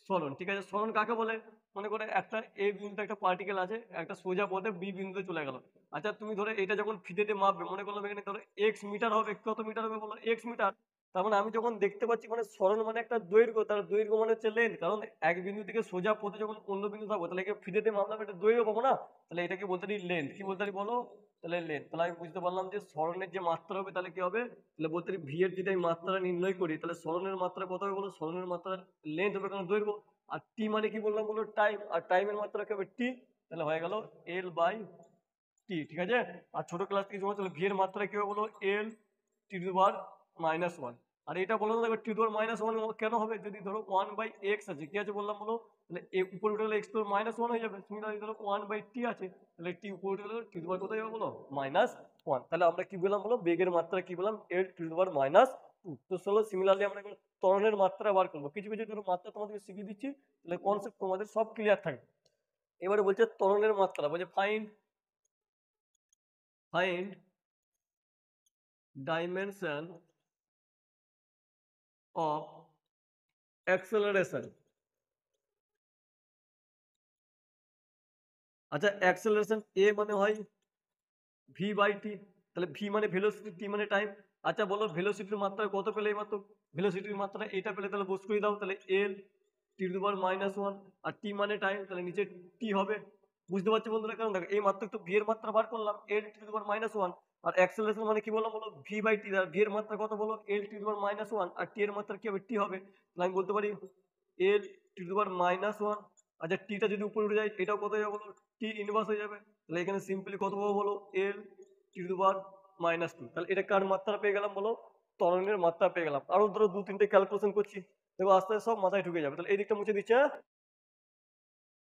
Speaker 1: সরণ। ঠিক আছে, সরণ কাকে বলে, মনে করে একটা এ বিন্দুতে একটা পার্টিকেল আছে, একটা সোজা পথে বি বিন্দুতে চলে গেল। আচ্ছা তুমি ধরো এটা যখন ফিতেতে মাপবে, মনে করলাম এখানে ধরো এক্স মিটার হবে, কত মিটার হবে বলো, এক্স মিটার। তার মানে আমি যখন দেখতে পাচ্ছি মানে সরণ মানে একটা দৈর্ঘ্য, তার দৈর্ঘ্য মানে হচ্ছে লেন্থ। কারণ এক বিন্দু থেকে সোজা পথে যখন অন্য বিন্দু থাকবো, তাহলে একে ফিতেতে মাপলাম এটা দৈর্ঘ্য পাবো না, তাহলে এটাকে বলতে পারি লেন্থ। কি বলতে পারি বলো, তাহলে লেন্থ। তাহলে আমি বুঝতে পারলাম যে সরণের যে মাত্রা হবে তাহলে কি হবে, তাহলে বলতে পারি ভি এর যদি আমি মাত্রা নির্ণয় করি, তাহলে সরণের মাত্রা কত হবে বলো, সরণের মাত্রা লেন্থ হবে, কারণ দৈর্ঘ্য। আর টি মানে কি বললাম বলো টাইম, আর টাইমের মাত্রা কি হবে টি, তাহলে হয়ে গেল এল বাই টি। ঠিক আছে, আর ছোট ক্লাস থেকে যখন তাহলে ভি এর মাত্রা কি হবে বলো, এল টি টু পাওয়ার -1। আর এটা বললাম দেখো টি টু পাওয়ার -1 কেন হবে, যদি ধরো 1/x আছে, কি আছে বললাম বলো, তাহলে এ উপরে উঠে গেলে এক্স টু -1 হয়ে যাবে। তুমি ধরো 1/t আছে, তাহলে টি উপরে উঠে গেলে টি টু পাওয়ার কত যাবে বলো, -1। তাহলে আমরা কি বললাম বলো, বেগের মাত্রা কি বললাম, এল টি টু পাওয়ার -2। তো চলো সিমিলারলি আমরা এবার ত্বরণের মাত্রা বার করবো। কিছু কিছু ধরো মাত্রা তোমাদেরকে শিখিয়ে দিচ্ছি, তাহলে কনসেপ্ট তোমাদের সব ক্লিয়ার থাকবে। এবারে বলছে ত্বরণের মাত্রা, বলছে find find dimension of acceleration. আচ্ছা অ্যাক্সেলারেশন এ মানে হয় ভি বাই টি, তাহলে ভি মানে ভেলোসিটি, টি মানে টাইম। আচ্ছা বলো ভেলোসিটির মাত্রা কত পেলে, এই মাত্র ভেলোসিটির মাত্রা এটা পেলে, তাহলে বস করে দাও, তাহলে এল টি টু পাওয়ার -1। আর টি মানে টাইম, তাহলে নিচে টি হবে। বুঝতে পারছো বন্ধুরা, কারণ দেখো এই মাত্র একটু ভি এর মাত্রা বার করলাম, এল টি টু পাওয়ার -1। আর অ্যাক্সেলারেশন মানে কি বললাম বলো, ভি বাই টি। আর ভি এর মাত্রা কত বলো, এল টি টু পাওয়ার -1, আর টি এর মাত্রা কি হবে, টি হবে। তাহলে আমি বলতে পারি এল টি টু পাওয়ার -1। আচ্ছা টিটা যদি উপরে উঠে যায়, এটাও কত যাবে বলো, টি ইনভার্স হয়ে যাবে। তাহলে এখানে সিম্পলি কত পাবো বলো, এল টি টু পাওয়ার -2। তাহলে এটা কার মাত্রা পেয়ে গেলাম বলো, ত্বরণের মাত্রা পেয়ে গেলাম। আরো ধরো 2-3টে ক্যালকুলেশন করছি, দেখো আস্তে আস্তে সব মাথায় ঢুকে যাবে। তাহলে এই দিকটা মুছে দিচ্ছে, হ্যাঁ?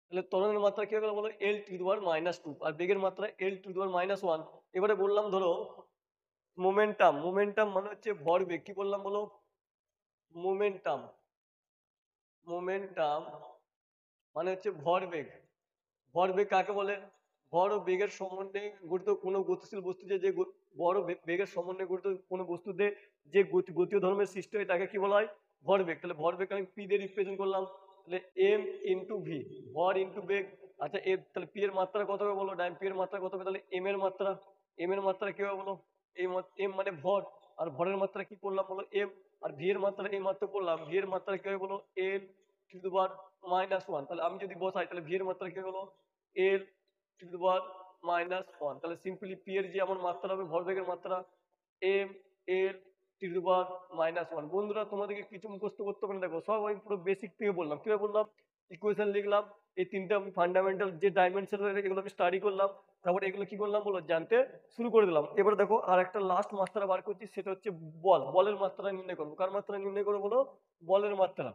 Speaker 1: তাহলে ত্বরণের মাত্রা কি হয়ে গেল বলো, এল টি টু পাওয়ার -2, আর বেগের মাত্রা এল টি টু পাওয়ার -1। এবারে বললাম ধরো মোমেন্টাম, মোমেন্টাম মানে হচ্ছে ভরবেগ। কি বললাম বলো, মোমেন্টাম, মোমেন্টাম মানে হচ্ছে ভরবেগ। ভরবেগ কাকে বলে, ভর ও বেগের সমন্বয়ে গঠিত কোনো গতিশীল বস্তু যে ভর ও বেগের সমন্বয়ে গঠিত কোনো বস্তুতে যে গতীয় ধর্মের সৃষ্টি হয় তাকে কি বলা হয়, ভরবেগ। তাহলে ভরবেগ আমি পি দিয়ে রিপ্রেজেন্ট করলাম, তাহলে এম ইন্টু ভি, ভর ইন্টু বেগ। আচ্ছা এ তাহলে পি এর মাত্রা কত হবে বলো, পি এর মাত্রা কত হবে, তাহলে এম এর মাত্রা, এম এর মাত্রা কি হবে বলো, এম মানে ভর, আর ভরের মাত্রা কি করলাম বলো এম, আর ভি এর মাত্রা এই মাত্রা করলাম, ভি এর মাত্রা কি হবে বলো এল টু দি পাওয়ার -1। তাহলে আমি যদি বসাই তাহলে ভি এর মাত্রা কি হলো এল টু দি পাওয়ার -1। তাহলে সিম্পলি পি এর যে আমার মাত্রা হবে ভরবেগের মাত্রা এম এল টু দি পাওয়ার -1। বন্ধুরা তোমাদেরকে কিছু মুখস্থ করতে হবে না, দেখো সব আমি পুরো বেসিক থেকে বললাম, কিভাবে বললাম ইকুয়েশন লিখলাম, এই তিনটা ফান্ডামেন্টাল যে ডাইমেনশন এগুলো আমি স্টাডি করলাম, তারপরে এগুলো কি করলাম বলো জানতে শুরু করে দিলাম। এবার দেখো আর একটা লাস্ট মাত্রা বার করছি, সেটা হচ্ছে বলের মাত্রা নির্ণয় করবো। কার মাত্রা নির্ণয় করবো বলো বলের মাত্রা।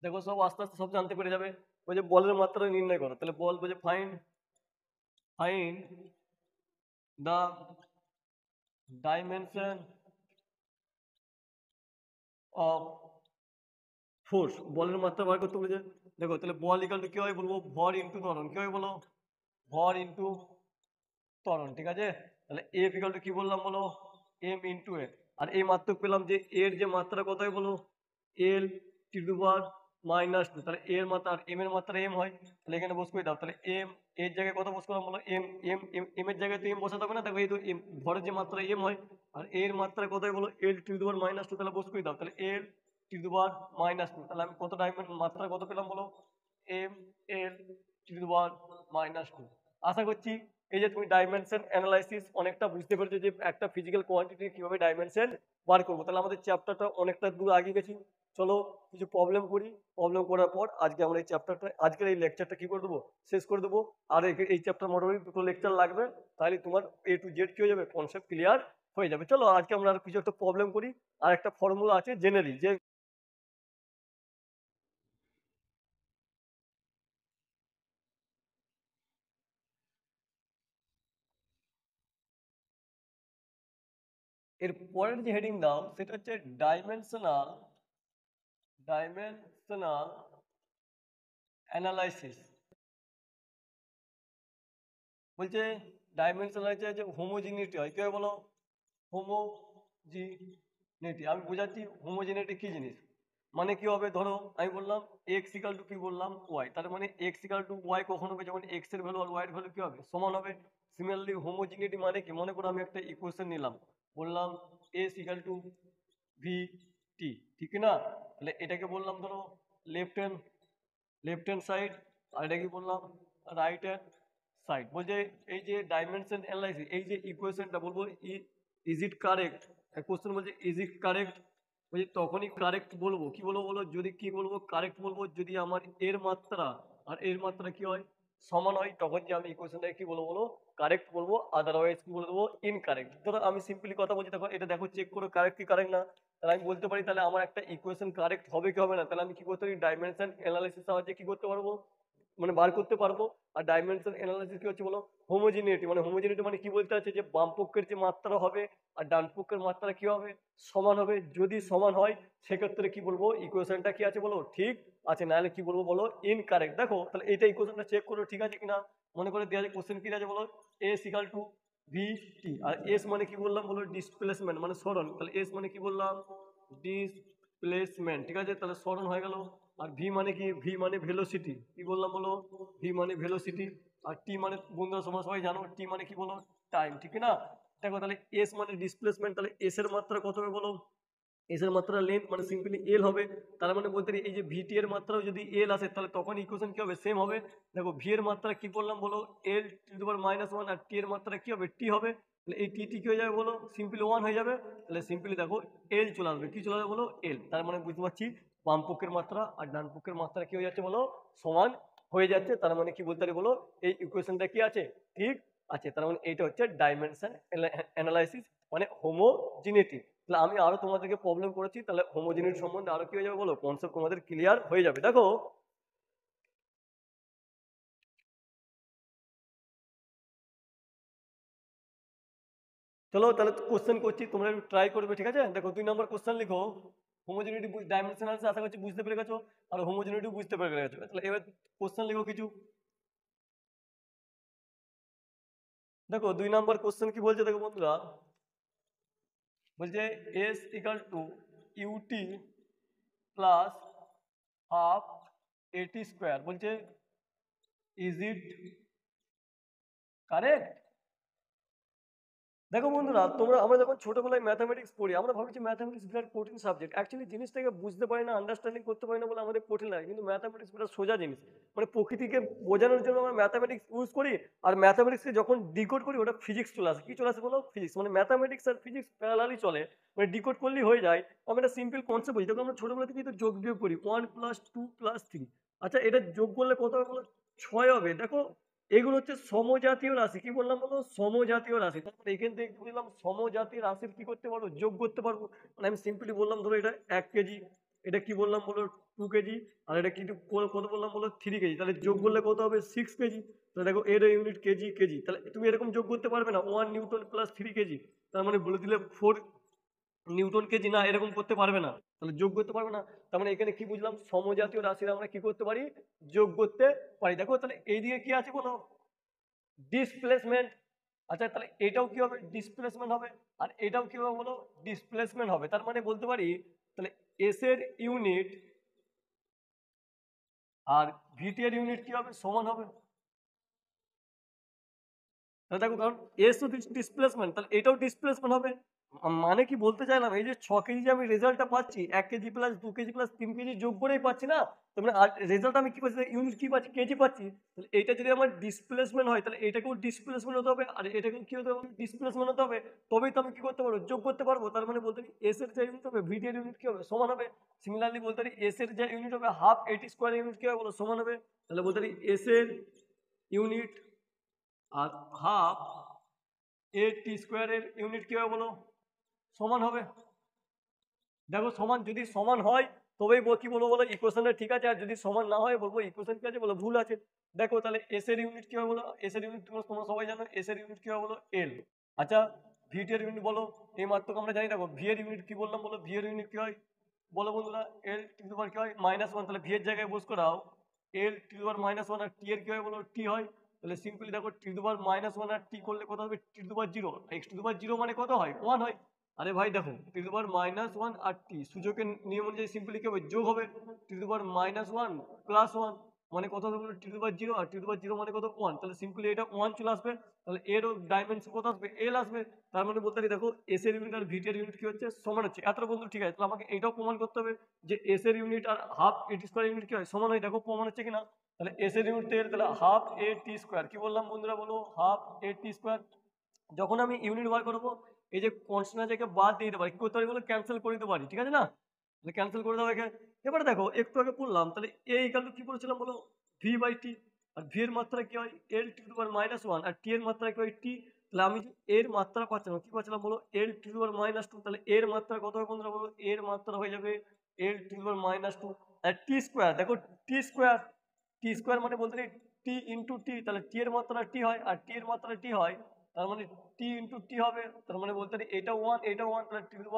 Speaker 1: দেখো সব আস্তে আস্তে সব জানতে পেরে যাবে। ওই যে বলের মাত্রা নির্ণয় করো, তাহলে বল বলছে find find the dimension of force. বলের মাত্রা বার করতে বলেছে। দেখো তাহলে বল ইকাল টু কি হয় বলবো ভর ইন্টু ত্বরণ, কি হয় বলো ভর ইন্টু ত্বরণ, ঠিক আছে। তাহলে এফ ইকাল টু কি বললাম বলো এম ইন্টু এ। আর এই মাত্রা পেলাম যে এর যে মাত্রা কত হয় বলো এল টু দি পাওয়ার -2। তাহলে এর মাত্রা আর এম এর মাত্রা এম হয়, তাহলে এখানে বস করে দাও। তাহলে এম এর জায়গায় কত বস করলাম বলো এম এম এম এম এর জায়গায় তো এম বসাতে হবে না, দেখো এই তো এম ভরের যে মাত্রা এম হয়, আর এর মাত্রা কত হয় বলো এল টু দি পাওয়ার -2। তাহলে বস করে দাও। তাহলে এল টু দি পাওয়ার -2। তাহলে আমি কত ডাইমেনশন মাত্রা কত পেলাম বলো M L to the power -2। আশা করছি এই যে তুমি ডাইমেনশন অ্যানালাইসিস অনেকটা বুঝতে পেরেছো যে একটা ফিজিক্যাল কোয়ান্টিটি কিভাবে ডাইমেনশন বার করবো। তাহলে আমাদের চ্যাপ্টারটা অনেকটা দূর আগে গেছি। চলো কিছু প্রবলেম করি, প্রবলেম করার পর আজকে আমরা এই চ্যাপ্টারটা আজকের এই লেকচারটা কি করে দেবো শেষ করে দেবো। আর এই চ্যাপ্টার মোটামুটি দুটো লেকচার লাগবে, তাহলে তোমার A to Z কি হয়ে যাবে কনসেপ্ট ক্লিয়ার হয়ে যাবে। চলো আজকে আমরা আর কিছু একটা প্রবলেম করি। আর একটা ফর্মুলা আছে জেনারেলি যে এর পরের যে হেডিং দাও সেটা হচ্ছে ডাইমেনশনাল ডাইমেনশনাল অ্যানালাইসিস। বলছে ডাইমেনশনাল হচ্ছে যে হোমোজিনিটি হয়, কি হয় বলো হোমোজিনিটি। আমি বোঝাচ্ছি হোমোজিনিটি কি জিনিস। মানে কি হবে ধরো আমি বললাম এক্স ইকাল টু কি বললাম ওয়াই, তার মানে এক্স ইকাল টু ওয়াই কখন হবে যখন এক্স এর ভ্যালু আর ওয়াই এর ভ্যালু কি হবে সমান হবে। সিমিলারলি হোমোজিনিটি মানে কি, মনে করো আমি একটা ইকুয়েশন নিলাম, বললাম S equal to V T, ঠিক না। তাহলে এটাকে বললাম ধরো left hand left hand side, আর এটা কি বললাম রাইট হ্যান্ড সাইড। বলছে এই যে ডাইমেনশন অ্যানালাইসিস এই যে ইকুয়েশনটা বলবো ইজ ইট কারেক্ট, কোশ্চেন বলছে ইজ ইট কারেক্ট। বলছি তখনই কারেক্ট বলবো, কি বলবো বলো যদি কি বলবো কারেক্ট বলবো যদি আমার এর মাত্রা আর এর মাত্রা কি হয় সমান হয়, তখন যে আমি ইকুয়েশনটাকে কি বলবো বলো কারেক্ট বলবো, আদারওয়াইজ কি বলে দেবো ইনকারেক্ট। ধরো আমি সিম্পলি কথা বলছি, দেখো এটা দেখো চেক করো কারেক্ট কি কারেক্ট না। তাহলে আমি বলতে পারি তাহলে আমার একটা ইকুয়েশন কারেক্ট হবে কি হবে না, তাহলে আমি কি করতে পারি ডাইমেনশন অ্যানালাইসিস সাহায্যে কি করতে পারবো মানে বার করতে পারবো। আর ডাইমেনশন অ্যানালাইসিস কি হচ্ছে বলো হোমোজিনিটি, মানে হোমোজিনিটি মানে কি বলতে আছে যে বাম পক্ষের যে মাত্রা হবে আর ডান পক্ষের মাত্রা কি হবে সমান হবে। যদি সমান হয় সেক্ষেত্রে কি বলবো ইকুয়েশনটা কি আছে বলো ঠিক আছে, নাহলে কি বলবো বলো ইনকারেক্ট। দেখো তাহলে এইটা ইকুয়েশনটা চেক করো ঠিক আছে কিনা। মনে করে দেওয়া আছে কোশ্চেন কি আছে বলো S equal to V T, আর এস মানে কি বললাম বলো ডিসপ্লেসমেন্ট মানে সরণ, তাহলে এস মানে কি বললাম ডিসপ্লেসমেন্ট, ঠিক আছে। তাহলে সরণ হয়ে গেল। আর ভি মানে কি ভি মানে ভেলোসিটি, কি বললাম বলো ভি মানে ভেলোসিটি। আর টি মানে বন্ধুরা তোমরা সবাই জানো টি মানে কি বলো টাইম, ঠিক না। দেখো তাহলে এস মানে ডিসপ্লেসমেন্ট, তাহলে এস এর মাত্রা কত হবে বলো এস এর মাত্রা লেন্থ মানে সিম্পলি এল হবে। তার মানে বলতে পারি এই যে ভিটি এর মাত্রাও যদি এল আসে তাহলে তখন ইকুয়েশন কি হবে সেম হবে। দেখো ভি এর মাত্রা কি বললাম বলো এল টু দি পাওয়ার -1, আর টি এর মাত্রা কি হবে টি হবে। তাহলে এই টি টি কি হয়ে যাবে বলো সিম্পলি 1 হয়ে যাবে। তাহলে সিম্পলি দেখো এল চলে আসবে, কি চলে আসবে বলো এল। তার মানে বুঝতে পারছি বাম পক্ষের মাত্রা আর ডান পক্ষের মাত্রা কি হয়ে যাচ্ছে বলো সমান হয়ে যাচ্ছে। তার মানে কি বলতে পারি বলো এই ইকুয়েশনটা কি আছে ঠিক আছে। তার মানে এইটা হচ্ছে ডাইমেনশন অ্যানালাইসিস মানে হোমোজিনিটি। তাহলে আমি আরো তোমাদেরকে প্রবলেম করেছি, তাহলে হোমোজিনিটি সম্বন্ধে আরো কি হয়ে যাবে বলো কনসেপ্ট তোমাদের ক্লিয়ার হয়ে যাবে। দেখো চলো তাহলে কোশ্চেন করছি তোমরা একটু ট্রাই করবে, ঠিক আছে। দেখো 2 নম্বর কোশ্চেন লিখো হোমোজিনিটি ডাইমেনশনাল আশা করছি বুঝতে পেরে গেছো, আর হোমোজিনিটি বুঝতে পেরে গেছো। তাহলে এবার কোশ্চেন লিখো কিছু। দেখো 2 নম্বর কোশ্চেন কি বলছে দেখো বন্ধুরা, বলছে S equal to UT plus half AT square. বলছে ইজ ইট কারেক্ট। দেখো বন্ধুরা, আমরা যখন ছোটবেলায় ম্যাথামেটিক্স পড়ি আমরা ভাবি যে ম্যাথামেটিক্স বিরাট কঠিন সাবজেক্ট। অ্যাকচুয়ালি জিনিসটাকে বুঝতে পারি না, আন্ডারস্ট্যান্ডিং করতে পারি না বলে আমাদের কঠিন লাগে। কিন্তু ম্যাথামেটিক্স বিরাট সোজা জিনিস। মানে প্রকৃতিকে বোঝানোর জন্য আমরা ম্যাথামেটিক্স ইউজ করি, আর ম্যাথামেটিক্সকে যখন ডিকোড করি ওটা ফিজিক্স চলে আসে। কি চলে আসে বলো? ফিজিক্স। মানে ম্যাথামেটিক্স আর ফিজিক্স প্যারালালি চলে। মানে ডিকোড করলেই হয়ে যায়। আমি একটা সিম্পল কনসেপ্ট বলি, দেখো আমরা ছোটবেলা থেকেই তো যোগ বিয়োগ করি, 1+2+3। আচ্ছা, এটা যোগ করলে কত হবে বলো? 6 হবে। দেখো, এগুলো হচ্ছে সমজাতীয় রাশি। কি বললাম বলো? সমজাতীয় রাশি। তারপরে এখান থেকে বুঝলাম সমজাতীয় রাশির কি করতে পারবো? যোগ করতে পারবো। মানে আমি সিম্পলি বললাম, ধরো এটা 1 কেজি, এটা কি বললাম বলো? 2 কেজি, আর এটা কিন্তু কত বললাম বলো? 3 কেজি। তাহলে যোগ করলে কত হবে? 6 কেজি। তাহলে দেখো এর ইউনিট কেজি কেজি। তাহলে তুমি এরকম যোগ করতে পারবে না, 1 নিউটন + 3 কেজি। তার মানে বলে দিলে 4 নিউটন কেজি, না এরকম করতে পারবে না। তাহলে যোগ করতে পারবে না। তার মানে এখানে কি বুঝলাম? সমজাতীয় রাশির আমরা কি করতে পারি? যোগ করতে পারি। দেখো তাহলে এইদিকে কি আছে বলো? ডিসপ্লেসমেন্ট। আচ্ছা, তাহলে এটাও কি হবে? ডিসপ্লেসমেন্ট হবে। আর এটাও কি হবে বলো? ডিসপ্লেসমেন্ট হবে। তার মানে বলতে পারি তাহলে এস এর ইউনিট আর ভিটি এর ইউনিট কি হবে? সমান হবে। তাহলে দেখো, কারণ এস তো ডিসপ্লেসমেন্ট, তাহলে এটাও ডিসপ্লেসমেন্ট হবে। মানে কি বলতে চাইলাম, এই যে 6 কেজি যে আমি রেজাল্টটা পাচ্ছি, 1 KG plus 2 KG plus 3 KG যোগ করেই পাচ্ছি না। তার মানে রেজাল্ট আমি কি পাচ্ছি? ইউনিট কি পাচ্ছি? কেজি পাচ্ছি। তাহলে এটা যদি আমার ডিসপ্লেসমেন্ট হয়, তাহলে এটাকেও ডিসপ্লেসমেন্ট হতে হবে, আর এটাকেও কি হতে হবে? ডিসপ্লেসমেন্ট হতে হবে। তবেই তো আমি কি করতে পারবো? যোগ করতে পারবো। তার মানে বলতে পারি এস এর যে ইউনিট হবে ভিটি এর ইউনিট কি হবে? সমান হবে। সিমিলারলি বলতে পারি এস এর যে ইউনিট হবে হাফ এটি স্কোয়ার ইউনিট কি হবে বলো? সমান হবে। তাহলে বলতে পারি এস এর ইউনিট আর হাফ এ টি স্কোয়ারের ইউনিট কি হবে বলো? সমান হবে। দেখো, সমান যদি সমান হয় তবেই কি বলবো বলো? ইকুয়েশনটা ঠিক আছে। আর যদি সমান না হয় বলবো ইকুয়েশন কি আছে বলো? ভুল আছে। দেখো তাহলে এস এর ইউনিট কি হবে বলো? এস এর ইউনিট তোমরা তোমরা সবাই জানো, এস এর ইউনিট কি হবে বলো? এল। আচ্ছা, ভি টি এর ইউনিট বলো? এই মাত্র আমরা জানি। দেখো ভি এর ইউনিট কি বললাম বলো? ভি এর ইউনিট কি হয় বলো বন্ধুরা? এল টি টু কি হয়? -1। তাহলে ভি এর জায়গায় বস করাও এল টি টু -1, আর টি এর কি হয় বলো? টি হয়। তাহলে সিম্পলি দেখো টি টু -1 আর টি করলে কত হবে? টি টু 0। এক্স টু 0 মানে কত হয়? 1 হয়। আরে ভাই দেখো, টি টু -1 আর টি সূচকের নিয়ম অনুযায়ী সিম্পলি কি হবে? যোগ হবে। টি টু -1 প্লাস 1 মানে কত হবে বলো? টি টু 0, আর টি টু 0 মানে কত? 1। তাহলে সিম্পলি এটা 1 চলে আসবে। তাহলে এরও ডাইমেনশন কত আসবে? এল আসবে। তার মানে বলতে পারি দেখো এস এর ইউনিট আর ভি এর ইউনিট কি হচ্ছে? সমান হচ্ছে। এতটা বন্ধু ঠিক আছে। তাহলে আমাকে এটাও প্রমাণ করতে হবে যে এস এর ইউনিট আর হাফ এ টি স্কোয়ার ইউনিট কি হয়? সমান হয়। দেখো প্রমাণ হচ্ছে কিনা। তাহলে এস এর ইউনিট এর তাহলে হাফ এ টি স্কোয়ার। কি বললাম বন্ধুরা বলো? হাফ এ টি স্কোয়ার। যখন আমি ইউনিট বার করবো, এই যে কনস্ট্যান্ট জায়গায় বাদ দিয়ে দিতে পারি, কি করতে পারি বলো? ক্যান্সেল করে দিতে পারি। ঠিক আছে না? তাহলে ক্যান্সেল করে দেওয়া এখানে। এবারে দেখো একটু আগে পড়লাম, তাহলে এ ইকাল টু কি বলেছিলাম বলো? V by T. আর ভি এর মাত্রা কি হয়? এল টি টু -1, আর টি এর মাত্রা কি হয়? টি। তাহলে আমি যে এর মাত্রা পাচ্ছিলাম, কি পাচ্ছিলাম বলো? এল টি টু -2। তাহলে এর মাত্রা কত হবে বন্ধুরা বলো? এর মাত্রা হয়ে যাবে এল টি টু -2 আর টি স্কোয়ার। দেখো টি স্কোয়ার, টি স্কোয়ার মানে বলতে টি ইন্টু টি। তাহলে টি এর মাত্রা টি হয় আর টি এর মাত্রা টি হয়। তার মানে টি ইন্টু টি হবে। তার মানে বলতে পারি এটা 1 এটা 1। তাহলে টি টু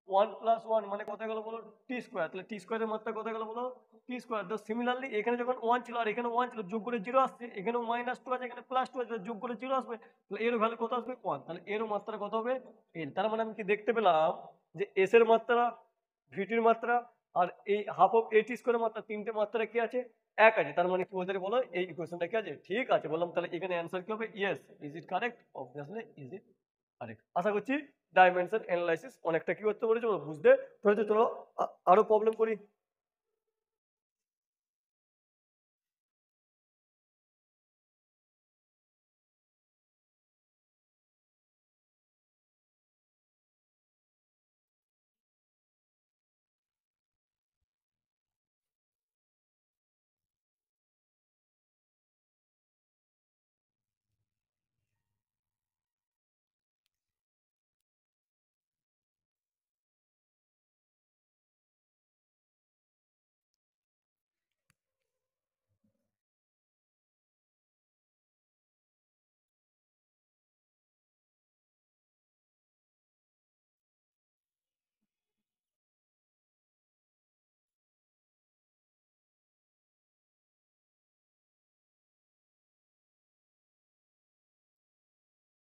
Speaker 1: 1 প্লাস 1 মানে কত গেল বলো? টি স্কোয়ার। তাহলে টি স্কোয়ারের মাত্রা কত গেল বলো? টি স্কোয়ার। তো সিমিলারলি এখানে যখন 1 ছিল আর এখানে 1 ছিল, যোগ করে 0 আসছে। এখানেও -2 আছে, এখানে +2 আছে, যোগ করে 0 আসবে। তাহলে এর ভ্যালু কত আসবে? 1। তাহলে এরও মাত্রা কত হবে? এল। তার মানে আমি কি দেখতে পেলাম যে এস এর মাত্রা, ভিটির মাত্রা আর এই হাফ অফ এ টি স্কোয়ারের মাত্রা, তিনটে মাত্রা কি আছে? এক আছে। তার মানে কি বলতে পারি বলো? এই ইকুয়েশনটা কি আছে? ঠিক আছে। বললাম তাহলে এখানে অ্যান্সার কি হবে? Yes. Is it correct? Obviously is it correct. আশা করছি ডাইমেনশন অ্যানালাইসিস অনেকটা কি করতে পেরেছো বুঝতে পেরেছো। চলো আরো প্রবলেম করি।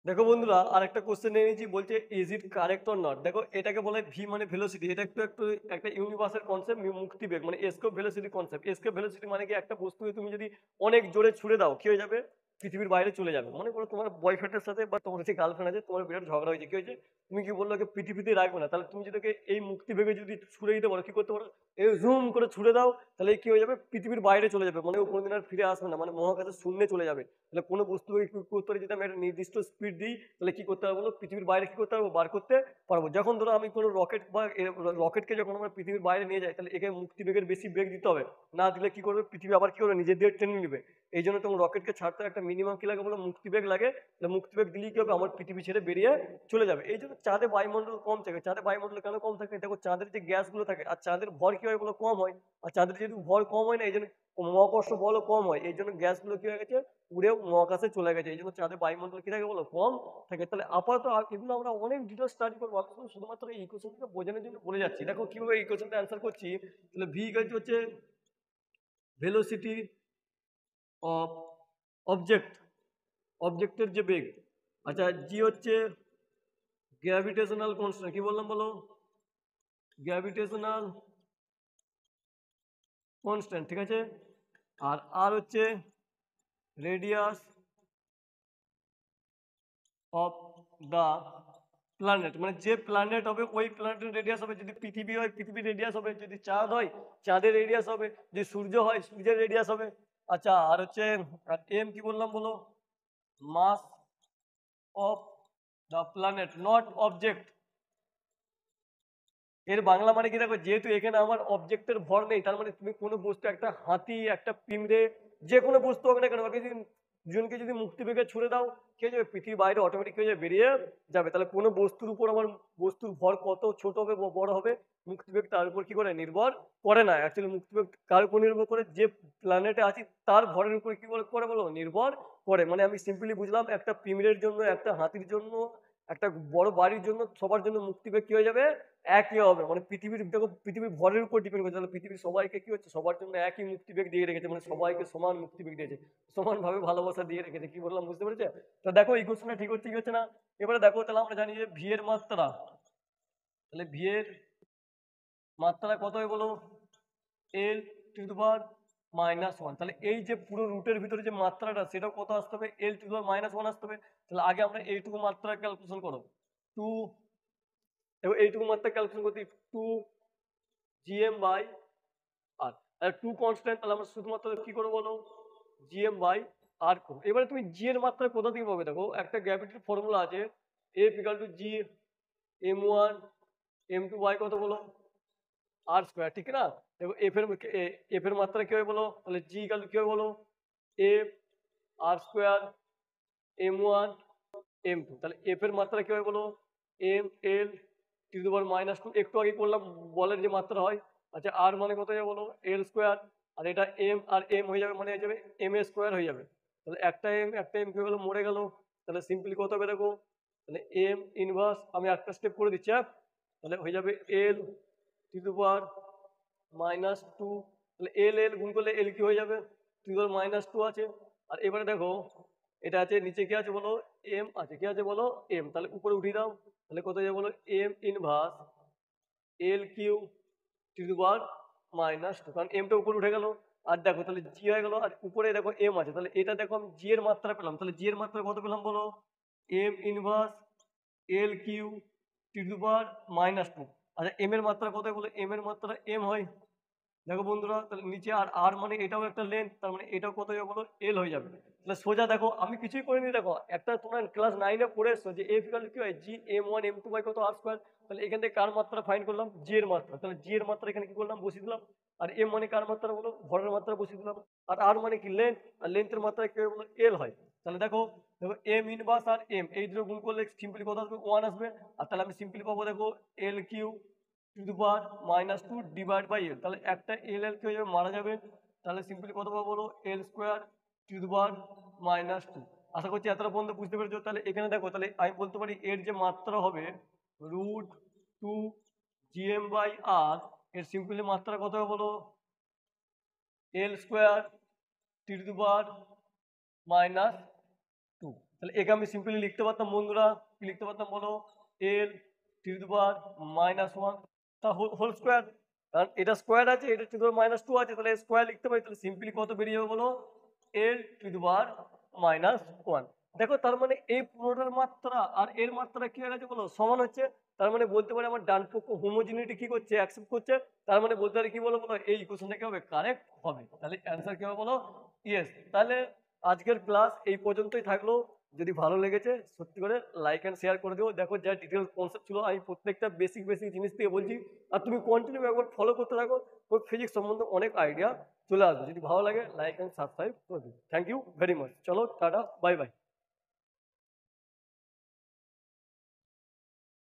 Speaker 1: দেখো বন্ধুরা, আর একটা কোশ্চেন নিয়ে নিয়েছি, বলছে is it correct or not. দেখো এটাকে বলে ভি মানে ভেলোসিটি। এটা একটু একটু একটা ইউনিভার্সাল কনসেপ্ট, মুক্তি বেগ মানে escape velocity concept. Escape velocity মানে কি? একটা বস্তুকে তুমি যদি অনেক জোরে ছুড়ে দাও কি হয়ে যাবে? পৃথিবীর বাইরে চলে যাবে। মনে করো তোমার বয়ফ্রেন্ডের সাথে বা তোমার যে গার্লফ্রেন্ড আছে তোমার বিরাট ঝগড়া হয়েছে, কি হয়েছে, তুমি কি বললো ওকে পৃথিবীতে রাখবে না, তাহলে তুমি যদি ওকে এই মুক্তি বেগে যদি ছুড়ে দিতে পারো, কি করতে পারো, এই জুম করে ছুড়ে দাও, তাহলে কি হয়ে যাবে, পৃথিবীর বাইরে চলে যাবে, মানে ও কোনোদিন আর ফিরে আসবে না, মানে মহাকাশের শূন্যে চলে যাবে। তাহলে কোনো বস্তুকে কি করতে পারি, যদি আমি একটা নির্দিষ্ট স্পিড দিই, তাহলে কি করতে পারবো বলো, পৃথিবীর বাইরে কি করতে পারবো, বার করতে পারবো। যখন ধরো আমি কোনো রকেট বা রকেটকে যখন আমরা পৃথিবীর বাইরে নিয়ে যাই, তাহলে একে মুক্তি বেগের বেশি বেগ দিতে হবে, না দিলে কি করবে, পৃথিবী আবার কি করবে, নিজের দিয়ে টেনে নিবে। এই জন্য তোমার রকেটকে ছাড়তে একটা মিনিমাম কি লাগে বলো, মুক্তিবেগ লাগে। তাহলে মুক্তিবেগ দিলেই কি হবে, আমার পৃথিবী ছেড়ে বেরিয়ে চলে যাবে। এই জন্য চাঁদে বায়ুমণ্ডল কম থাকে। চাঁদে বায়ুমণ্ডল কেন কম থাকে, দেখো চাঁদের যে গ্যাসগুলো থাকে, আর চাঁদের ভর কি হয় বলো, কম হয়। আর চাঁদের যেহেতু ভর কম হয় না, এই জন্য মহাকর্ষ বলও কম হয়, এই জন্য গ্যাসগুলো কি হয়ে গেছে, উড়ে মহাকাশে চলে গেছে। এই জন্য চাঁদে বায়ুমণ্ডল কি থাকে বলো, কম থাকে। তাহলে আপাতত এগুলো আমরা অনেক ডিটেল স্টাডি করবো, আমি শুধুমাত্র এই ইকুয়েশনটাকে বোঝানোর জন্য বলে যাচ্ছি। দেখো কিভাবে এই কোয়েশ্চেনটা অ্যান্সার করছি। তাহলে ভি হচ্ছে ভেলোসিটি অফ অবজেক্টের যে বেগ। আচ্ছা, জি হচ্ছে গ্র্যাভিটেশনাল কনস্ট্যান্ট, কি বললাম বলো, গ্র্যাভিটেশনাল কনস্ট্যান্ট, ঠিক আছে। আর আর হচ্ছে রেডিয়াস অফ দা প্ল্যানেট, মানে যে প্ল্যানেট হবে ওই প্ল্যানেটের রেডিয়াস হবে। যদি পৃথিবী হয় পৃথিবীর রেডিয়াস হবে, যদি চাঁদ হয় চাঁদের রেডিয়াস হবে, যদি সূর্য হয় সূর্যের রেডিয়াস হবে। আচ্ছা, আর হচ্ছে এম কি বললাম বলো, mass of the planet not object. এর বাংলা মানে কি, দেখো যেহেতু এখানে আমার অবজেক্টের ভর নেই, তার মানে তুমি কোনো বস্তু, একটা হাতি, একটা পিঁমড়ে, যে কোনো বস্তু হোক না কেন, ওকে যদি দুজনকে যদি মুক্তি বেগে ছুড়ে দাও, কে যাবে, পৃথিবীর বাইরে অটোমেটিক হয়ে যাবে, বেরিয়ে যাবে। তাহলে কোনো বস্তুর উপর আমার বস্তুর ভর কত ছোট হবে বা বড় হবে, মুক্তিবেগ তার উপর কি করে নির্ভর করে না। অ্যাকচুয়ালি মুক্তিবেগ কার উপর নির্ভর করে, যে প্ল্যানেটে আছি তার ভরের উপর কি করে বলো, নির্ভর করে। মানে আমি সিম্পলি বুঝলাম, একটা পিঁমড়ের জন্য, একটা হাতির জন্য, একটা বড় বাড়ির জন্য, সবার জন্য মুক্তিবেগ কি হয়ে যাবে, একই হবে। মানে পৃথিবীর, দেখো পৃথিবীর ভরের উপর ডিপেন্ড করছে। তাহলে পৃথিবীর সবাইকে কি হচ্ছে, সবার জন্য একই মুক্তিবেগ দিয়ে রেখেছে, মানে সবাইকে সমান মুক্তিবেগ দিয়েছে, সমানভাবে ভালোবাসা দিয়ে রেখেছে। কি বললাম বুঝতে পেরেছে? তো দেখো এই কোশ্চেনটা ঠিক হচ্ছে কি হচ্ছে না। এবারে দেখো, তাহলে আমরা জানি যে ভি এর মাত্রা, তাহলে ভি এর মাত্রা কত হয় বলো, এল টু দি পাওয়ার -1। তাহলে এই যে পুরো রুটের ভিতরে যে মাত্রাটা, সেটা কত আসতে হবে, এল টু দি পাওয়ার -1 আসতে হবে। তাহলে আগে আমরা এইটুকু মাত্রা ক্যালকুলেশন করো, টু, এবং এইটুকু মাত্রা ক্যালকুলেশন করতে 2 জিএম বাই আর, তাহলে 2 কনস্ট্যান্ট, তাহলে আমরা শুধুমাত্র কি করবো বলো, জিএম বাই আর করবো। এবারে তুমি জি এর মাত্রা কোথা থেকে পাবে, দেখো একটা গ্র্যাভিটির ফর্মুলা আছে, F equal to G m1 m2 by কত বলো, আর স্কোয়ার, ঠিক না। দেখো এফ এর মাত্রা কি হবে বলো, তাহলে জি ইকাল টু কি হবে বলো, F R square m1 m2। তাহলে এফ এর মাত্রা কি হবে বলো, M L to the power -2, একটু আগে করলাম বলের যে মাত্রা হয়। আচ্ছা, আর মানে কত হবে বলো, এল স্কোয়ার, আর এটা এম আর এম হয়ে যাবে, মানে হয়ে যাবে এম এ স্কোয়ার হয়ে যাবে। তাহলে একটা এম কি হলো, মরে গেল। তাহলে সিম্পলি কত হবে দেখো, তাহলে এম ইনভার্স, আমি একটা স্টেপ করে দিচ্ছি, তাহলে হয়ে যাবে এল টু দি পাওয়ার -2। তাহলে এল এল গুণ করলে এল কি হয়ে যাবে, টু দি পাওয়ার -2 আছে। আর এবারে দেখো এটা আছে, নিচে কি আছে বলো, এম আছে, কি আছে বলো, এম। তাহলে উপরে উঠিয়ে দাও, তাহলে কত যাবে বলো, M inverse L Q to the power -2, কারণ এমটা উপরে উঠে গেল। আর দেখো তাহলে জি হয়ে গেল, আর উপরে দেখো এম আছে, তাহলে এটা দেখো আমি জি এর মাত্রা পেলাম। তাহলে জি এর মাত্রা কত পেলাম বলো, M inverse L Q to the power -2। আচ্ছা, এম এর মাত্রা কত বলো, এম এর মাত্রা এম হয়। দেখো বন্ধুরা, তাহলে নিচে আর আর মানে এটাও একটা লেন্থ, তার মানে এটাও কত হবে বলো, এল হয়ে যাবে। তাহলে সোজা দেখো আমি কিছুই করিনি, দেখো একটা তোমার ক্লাস 9-এ পড়ে এসছো যে এফ ইকুয়াল কি হয়, জি m1 m2 বাই কত, আর স্কয়ার। তাহলে এখান থেকে কার মাত্রা ফাইন্ড করলাম, জি এর মাত্রা। তাহলে জি এর মাত্রা এখানে কি করলাম, বসিয়ে দিলাম। আর এম মানে কার মাত্রা বলো, ভরের মাত্রা বসিয়ে দিলাম। আর মানে কি, লেন্থ, আর লেন্থের মাত্রা কি হবে বলো, এল হয়। তাহলে দেখো দেখো এম ইনভার্স আর এম, এই দুটো গুণ করলে সিম্পলি কত আসবে, 1 আসবে। আর তাহলে আমি সিম্পলি পাবো দেখো, L Q to the power -2 divide by L. তাহলে একটা এল এল কি হয়ে যাবে, মারা যাবে। তাহলে সিম্পলি কত পাবো বলো, এল স্কোয়ার টু দি পাওয়ার -2। আশা করছি এতটা পর্যন্ত বুঝতে পেরেছো। তাহলে এখানে দেখো, তাহলে আমি বলতে পারি এর যে মাত্রা হবে √2 জিএম বাই আর, এর সিম্পলি মাত্রা কত হবে বলো, এল স্কোয়ার টু দি পাওয়ার -2। তাহলে একে আমি সিম্পলি লিখতে পারতাম বন্ধুরা, কি লিখতে পারতাম বলো, এল টু দি পাওয়ার -1 তা হোল স্কোয়ার। কারণ এটা স্কোয়ার আছে, এটা টু দি পাওয়ার -2 আছে, তাহলে স্কোয়ার লিখতে পারি। তাহলে সিম্পলি কত বেরিয়ে যাবে বলো, L to the power minus one. দেখো তার মানে এই পুরোটার মাত্রা আর এর মাত্রা কি হয়ে গেছে বলো, সমান হচ্ছে। তার মানে বলতে পারি আমার ডান পক্ষ হোমোজিনিটি কি করছে, অ্যাকসেপ্ট করছে। তার মানে বলতে পারি কি বলো বলো, এই ইকুয়েশনটা কি হবে, কারেক্ট হবে। তাহলে অ্যান্সার কি হবে বলো, ইয়েস। তাহলে আজকের ক্লাস এই পর্যন্তই থাকলো। যদি ভালো লেগেছে সত্যি করে লাইক অ্যান্ড শেয়ার করে দিও। দেখো যা ডিটেলস কনসেপ্ট ছিল আমি প্রত্যেকটা বেসিক বেসিক জিনিস দিয়ে বলছি, আর তুমি কন্টিনিউ একবার ফলো করতে থাকো, তোর ফিজিক্স সম্বন্ধে অনেক আইডিয়া চলে আসবে। যদি ভালো লাগে লাইক অ্যান্ড সাবস্ক্রাইব করে দিও। Thank you very much. চলো টাটা, বাই বাই।